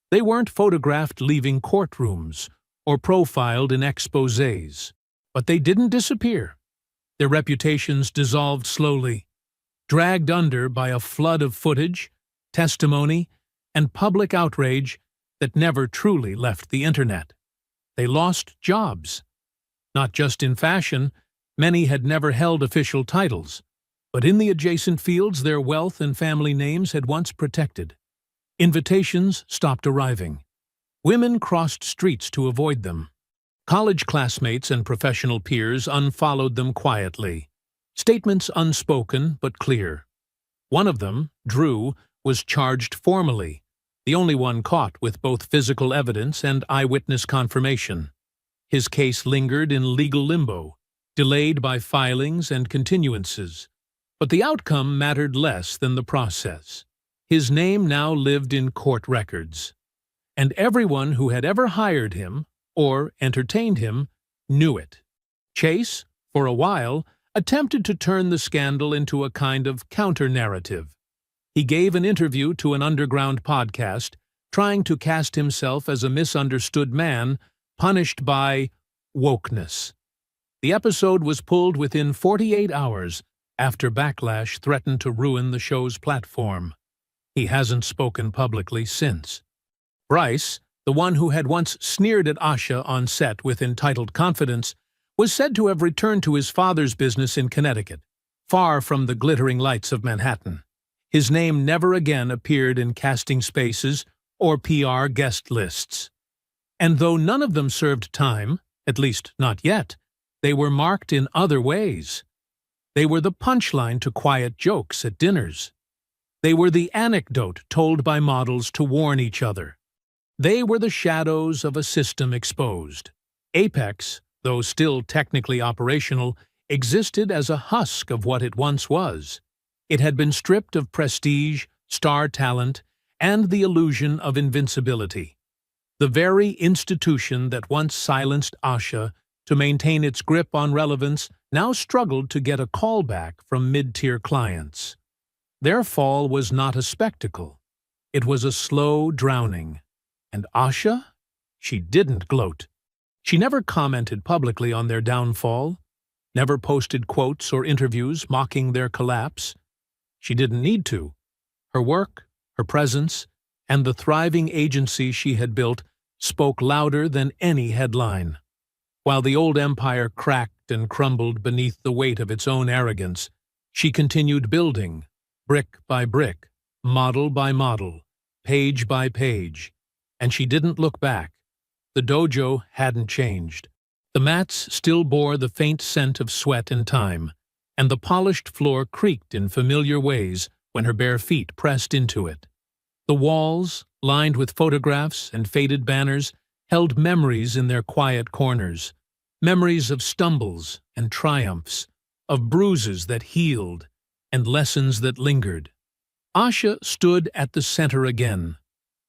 They weren't photographed leaving courtrooms or profiled in exposés. But they didn't disappear. Their reputations dissolved slowly, dragged under by a flood of footage, testimony, and public outrage that never truly left the internet. They lost jobs. Not just in fashion, many had never held official titles, but in the adjacent fields their wealth and family names had once protected. Invitations stopped arriving. Women crossed streets to avoid them. College classmates and professional peers unfollowed them quietly. Statements unspoken but clear. One of them, Drew, was charged formally, the only one caught with both physical evidence and eyewitness confirmation. His case lingered in legal limbo, delayed by filings and continuances. But the outcome mattered less than the process. His name now lived in court records, and everyone who had ever hired him or entertained him knew it. Chase, for a while, attempted to turn the scandal into a kind of counter-narrative. He gave an interview to an underground podcast, trying to cast himself as a misunderstood man, punished by wokeness. The episode was pulled within 48 hours after backlash threatened to ruin the show's platform. He hasn't spoken publicly since. Bryce, the one who had once sneered at Asha on set with entitled confidence, was said to have returned to his father's business in Connecticut, far from the glittering lights of Manhattan. His name never again appeared in casting spaces or PR guest lists. And though none of them served time, at least not yet, they were marked in other ways. They were the punchline to quiet jokes at dinners. They were the anecdote told by models to warn each other. They were the shadows of a system exposed. Apex, though still technically operational, existed as a husk of what it once was. It had been stripped of prestige, star talent, and the illusion of invincibility. The very institution that once silenced Asha to maintain its grip on relevance now struggled to get a callback from mid-tier clients. Their fall was not a spectacle. It was a slow drowning. And Asha? She didn't gloat. She never commented publicly on their downfall, never posted quotes or interviews mocking their collapse. She didn't need to. Her work, her presence, and the thriving agency she had built spoke louder than any headline. While the old empire cracked and crumbled beneath the weight of its own arrogance, she continued building, brick by brick, model by model, page by page, and she didn't look back. The dojo hadn't changed. The mats still bore the faint scent of sweat and time, and the polished floor creaked in familiar ways when her bare feet pressed into it. The walls, lined with photographs and faded banners, held memories in their quiet corners, memories of stumbles and triumphs, of bruises that healed and lessons that lingered. Asha stood at the center again,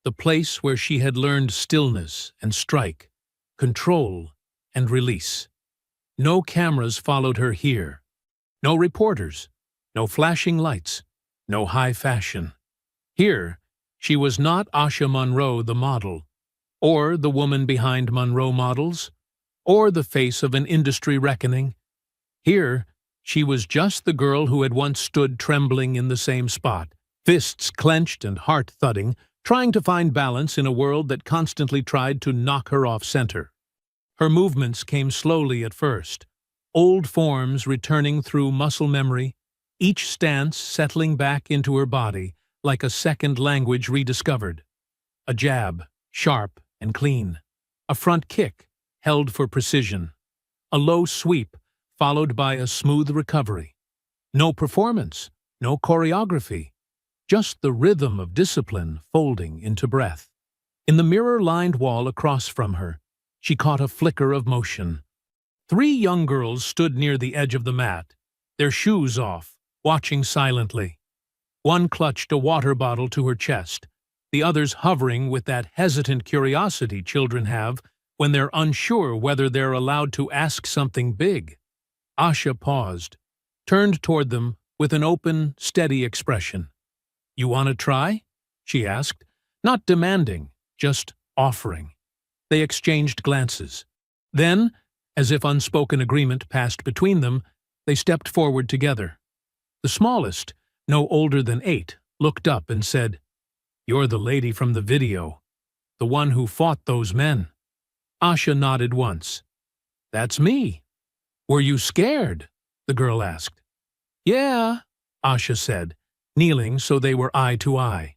the place where she had learned stillness and strike, control and release. No cameras followed her here. No reporters, no flashing lights, no high fashion. Here, she was not Asha Monroe the model, or the woman behind Monroe Models, or the face of an industry reckoning. Here, she was just the girl who had once stood trembling in the same spot, fists clenched and heart thudding, trying to find balance in a world that constantly tried to knock her off center. Her movements came slowly at first, old forms returning through muscle memory, each stance settling back into her body like a second language rediscovered. A jab, sharp and clean. A front kick, held for precision. A low sweep, followed by a smooth recovery. No performance, no choreography, just the rhythm of discipline folding into breath. In the mirror-lined wall across from her, she caught a flicker of motion. 3 young girls stood near the edge of the mat, their shoes off, watching silently. One clutched a water bottle to her chest, the others hovering with that hesitant curiosity children have when they're unsure whether they're allowed to ask something big. Asha paused, turned toward them with an open, steady expression. "You want to try?" she asked, not demanding, just offering. They exchanged glances. Then, as if unspoken agreement passed between them, they stepped forward together. The smallest, no older than 8, looked up and said, "You're the lady from the video, the one who fought those men." Asha nodded once. "That's me." "Were you scared?" the girl asked. "Yeah," Asha said, kneeling so they were eye to eye.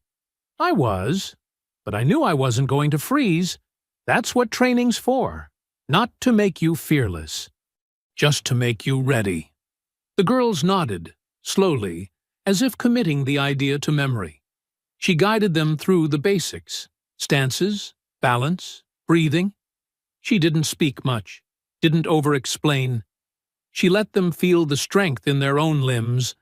"I was, but I knew I wasn't going to freeze. That's what training's for, not to make you fearless, just to make you ready." The girls nodded, slowly, as if committing the idea to memory. She guided them through the basics: stances, balance, breathing. She didn't speak much, didn't over-explain. She let them feel the strength in their own limbs,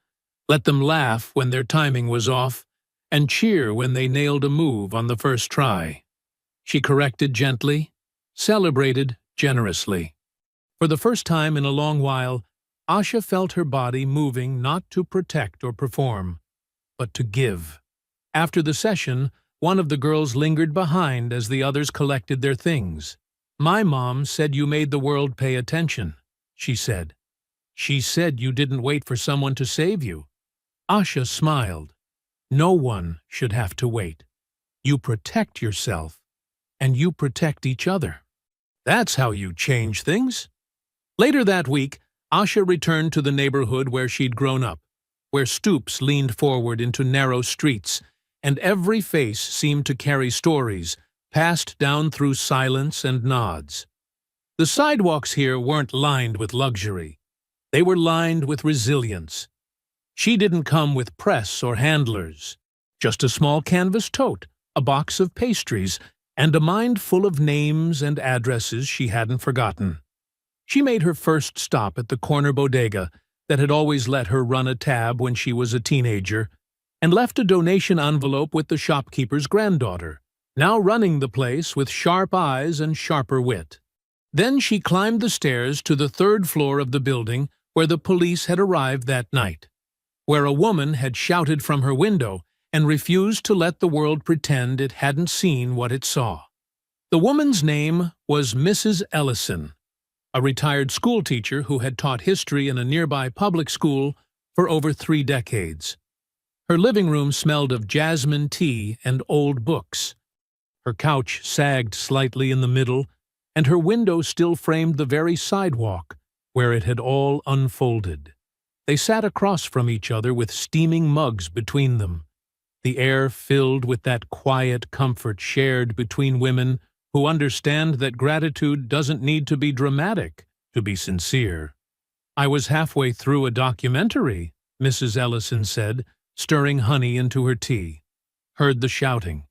let them laugh when their timing was off, and cheer when they nailed a move on the first try. She corrected gently, celebrated generously. For the first time in a long while, Asha felt her body moving not to protect or perform, but to give. After the session, one of the girls lingered behind as the others collected their things. "My mom said you made the world pay attention," she said. "She said you didn't wait for someone to save you." Asha smiled. "No one should have to wait. You protect yourself, and you protect each other. That's how you change things." Later that week, Asha returned to the neighborhood where she'd grown up, where stoops leaned forward into narrow streets, and every face seemed to carry stories passed down through silence and nods. The sidewalks here weren't lined with luxury. They were lined with resilience. She didn't come with press or handlers, just a small canvas tote, a box of pastries, and a mind full of names and addresses she hadn't forgotten. She made her first stop at the corner bodega that had always let her run a tab when she was a teenager, and left a donation envelope with the shopkeeper's granddaughter, now running the place with sharp eyes and sharper wit. Then she climbed the stairs to the 3rd floor of the building where the police had arrived that night, where a woman had shouted from her window and refused to let the world pretend it hadn't seen what it saw. The woman's name was Mrs. Ellison, a retired schoolteacher who had taught history in a nearby public school for over 3 decades. Her living room smelled of jasmine tea and old books. Her couch sagged slightly in the middle, and her window still framed the very sidewalk where it had all unfolded. They sat across from each other with steaming mugs between them, the air filled with that quiet comfort shared between women who understand that gratitude doesn't need to be dramatic to be sincere. "I was halfway through a documentary," Mrs. Ellison said, stirring honey into her tea. "Heard the shouting.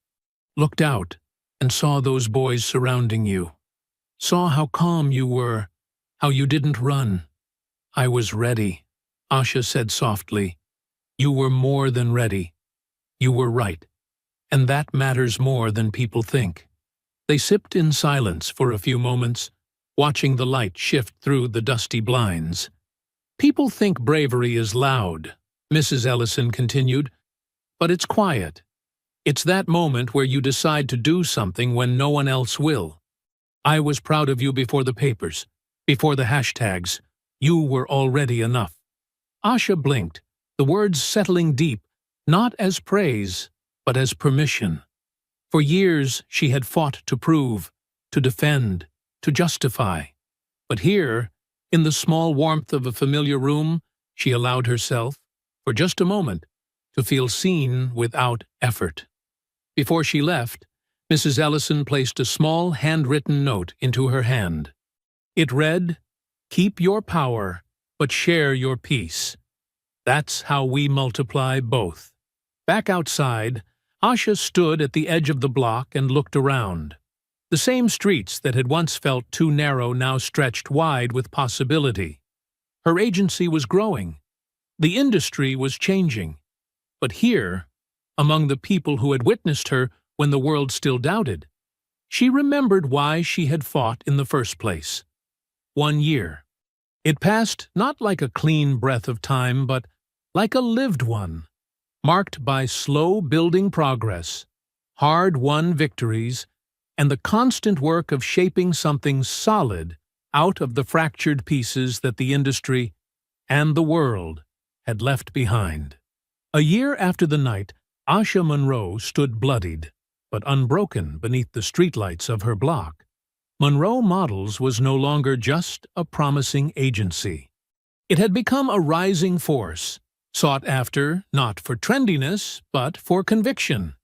Looked out and saw those boys surrounding you. Saw how calm you were, how you didn't run. I was ready," Asha said softly. "You were more than ready. You were right. And that matters more than people think." They sipped in silence for a few moments, watching the light shift through the dusty blinds. "People think bravery is loud," Mrs. Ellison continued, "but it's quiet. It's that moment where you decide to do something when no one else will. I was proud of you before the papers, before the hashtags. You were already enough." Asha blinked, the words settling deep, not as praise, but as permission. For years she had fought to prove, to defend, to justify. But here, in the small warmth of a familiar room, she allowed herself, for just a moment, to feel seen without effort. Before she left, Mrs. Ellison placed a small handwritten note into her hand. It read, "Keep your power, but share your peace. That's how we multiply both." Back outside, Asha stood at the edge of the block and looked around. The same streets that had once felt too narrow now stretched wide with possibility. Her agency was growing. The industry was changing. But here, among the people who had witnessed her when the world still doubted, she remembered why she had fought in the first place. 1 year. It passed not like a clean breath of time, but like a lived one, marked by slow-building progress, hard-won victories, and the constant work of shaping something solid out of the fractured pieces that the industry and the world had left behind. A year after the night, Asha Monroe stood bloodied, but unbroken beneath the streetlights of her block. Monroe Models was no longer just a promising agency. It had become a rising force, sought after not for trendiness, but for conviction.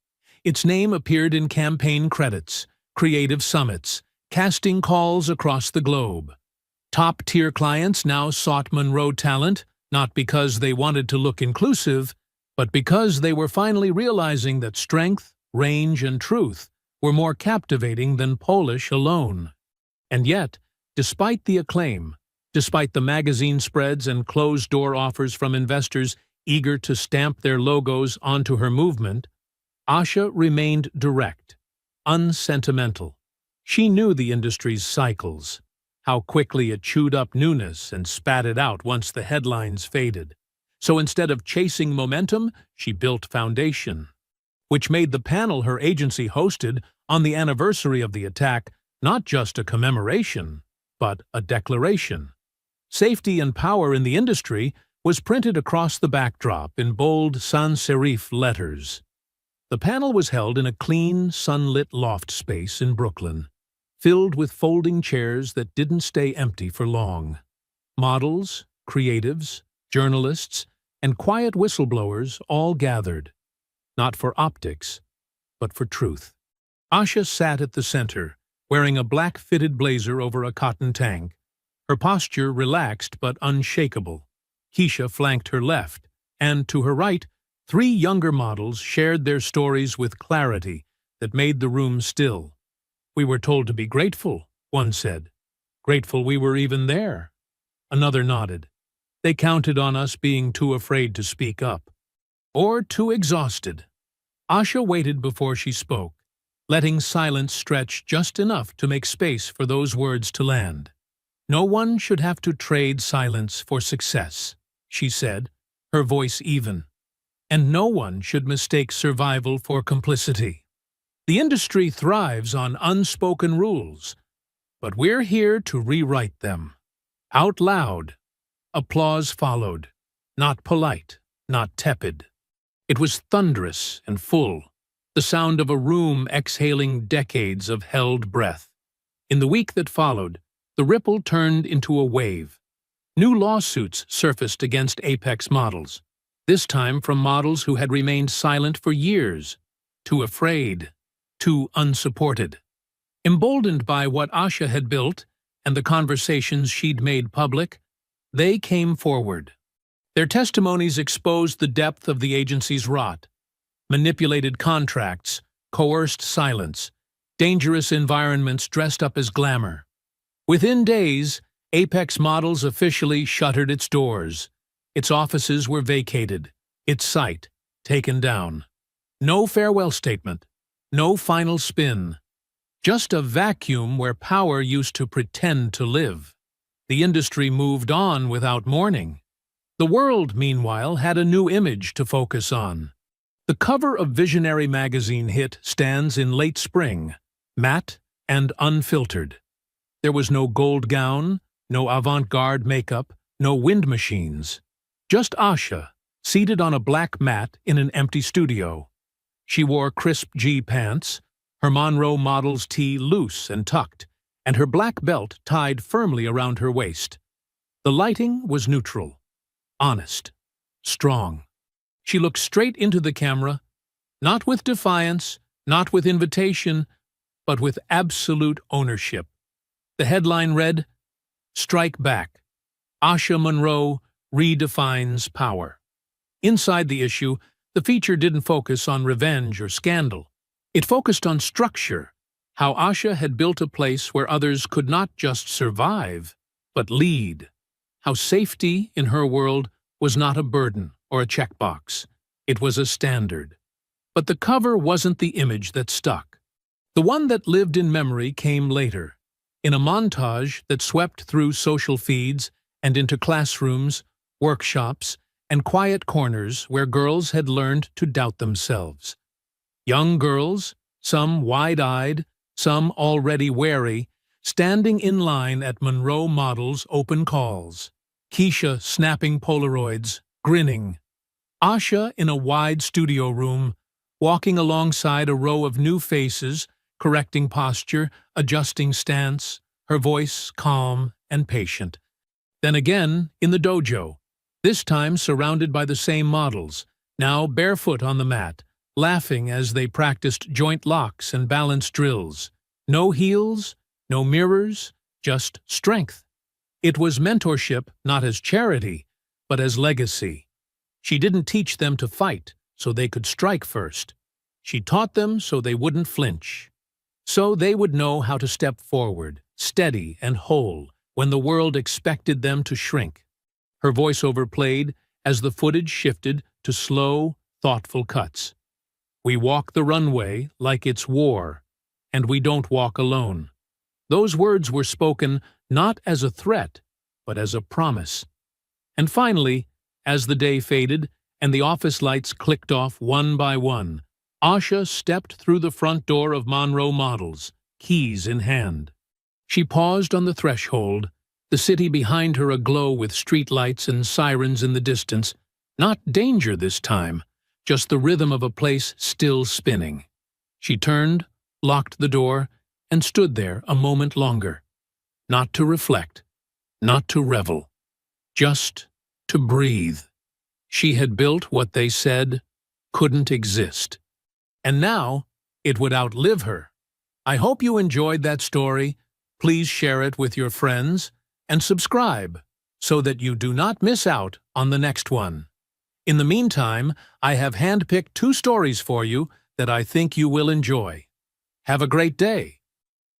Its name appeared in campaign credits, creative summits, casting calls across the globe. Top-tier clients now sought Monroe talent, not because they wanted to look inclusive, but because they were finally realizing that strength, range, and truth were more captivating than polish alone. And yet, despite the acclaim, despite the magazine spreads and closed-door offers from investors eager to stamp their logos onto her movement, Asha remained direct, unsentimental. She knew the industry's cycles, how quickly it chewed up newness and spat it out once the headlines faded. So instead of chasing momentum, she built foundation, which made the panel her agency hosted on the anniversary of the attack not just a commemoration, but a declaration. Safety and power in the industry was printed across the backdrop in bold sans-serif letters. The panel was held in a clean, sunlit loft space in Brooklyn, filled with folding chairs that didn't stay empty for long. Models, creatives, journalists, and quiet whistleblowers all gathered, not for optics, but for truth. Asha sat at the center, wearing a black-fitted blazer over a cotton tank, her posture relaxed but unshakable. Keisha flanked her left, and to her right, 3 younger models shared their stories with clarity that made the room still. "We were told to be grateful," one said. "Grateful we were even there." Another nodded. They counted on us being too afraid to speak up. Or too exhausted. Asha waited before she spoke, letting silence stretch just enough to make space for those words to land. "No one should have to trade silence for success," she said, her voice even. "And no one should mistake survival for complicity. The industry thrives on unspoken rules, but we're here to rewrite them. Out loud." Applause followed, not polite, not tepid. It was thunderous and full, the sound of a room exhaling decades of held breath. In the week that followed, the ripple turned into a wave. New lawsuits surfaced against Apex models, this time from models who had remained silent for years, too afraid, too unsupported. Emboldened by what Asha had built and the conversations she'd made public, they came forward. Their testimonies exposed the depth of the agency's rot: manipulated contracts, coerced silence, dangerous environments dressed up as glamour. Within days, Apex Models officially shuttered its doors. Its offices were vacated, its site taken down. No farewell statement, no final spin. Just a vacuum where power used to pretend to live. The industry moved on without mourning. The world, meanwhile, had a new image to focus on. The cover of Visionary magazine hit stands in late spring, matte and unfiltered. There was no gold gown, no avant-garde makeup, no wind machines. Just Asha, seated on a black mat in an empty studio. She wore crisp G pants, her Monroe Models tee loose and tucked, and her black belt tied firmly around her waist. The lighting was neutral, honest, strong. She looked straight into the camera, not with defiance, not with invitation, but with absolute ownership. The headline read, "Strike Back. Asha Monroe redefines power." Inside the issue, the feature didn't focus on revenge or scandal. It focused on structure, how Asha had built a place where others could not just survive, but lead. How safety, in her world, was not a burden or a checkbox. It was a standard. But the cover wasn't the image that stuck. The one that lived in memory came later, in a montage that swept through social feeds and into classrooms, workshops, and quiet corners where girls had learned to doubt themselves. Young girls, some wide-eyed, some already wary, standing in line at Monroe Models' open calls. Keisha snapping Polaroids, grinning. Asha in a wide studio room, walking alongside a row of new faces, correcting posture, adjusting stance, her voice calm and patient. Then again, in the dojo, this time surrounded by the same models, now barefoot on the mat, laughing as they practiced joint locks and balance drills. No heels, no mirrors, just strength. It was mentorship not as charity, but as legacy. She didn't teach them to fight so they could strike first. She taught them so they wouldn't flinch. So they would know how to step forward, steady and whole, when the world expected them to shrink. Her voiceover played as the footage shifted to slow, thoughtful cuts. We walk the runway like it's war, and we don't walk alone. Those words were spoken not as a threat, but as a promise. And finally, as the day faded and the office lights clicked off one by one, Asha stepped through the front door of Monroe Models, keys in hand. She paused on the threshold, the city behind her aglow with streetlights and sirens in the distance. Not danger this time, just the rhythm of a place still spinning. She turned, locked the door, and stood there a moment longer. Not to reflect, not to revel, just to breathe. She had built what they said couldn't exist. And now, it would outlive her. I hope you enjoyed that story. Please share it with your friends and subscribe so that you do not miss out on the next one. In the meantime, I have handpicked 2 stories for you that I think you will enjoy. Have a great day.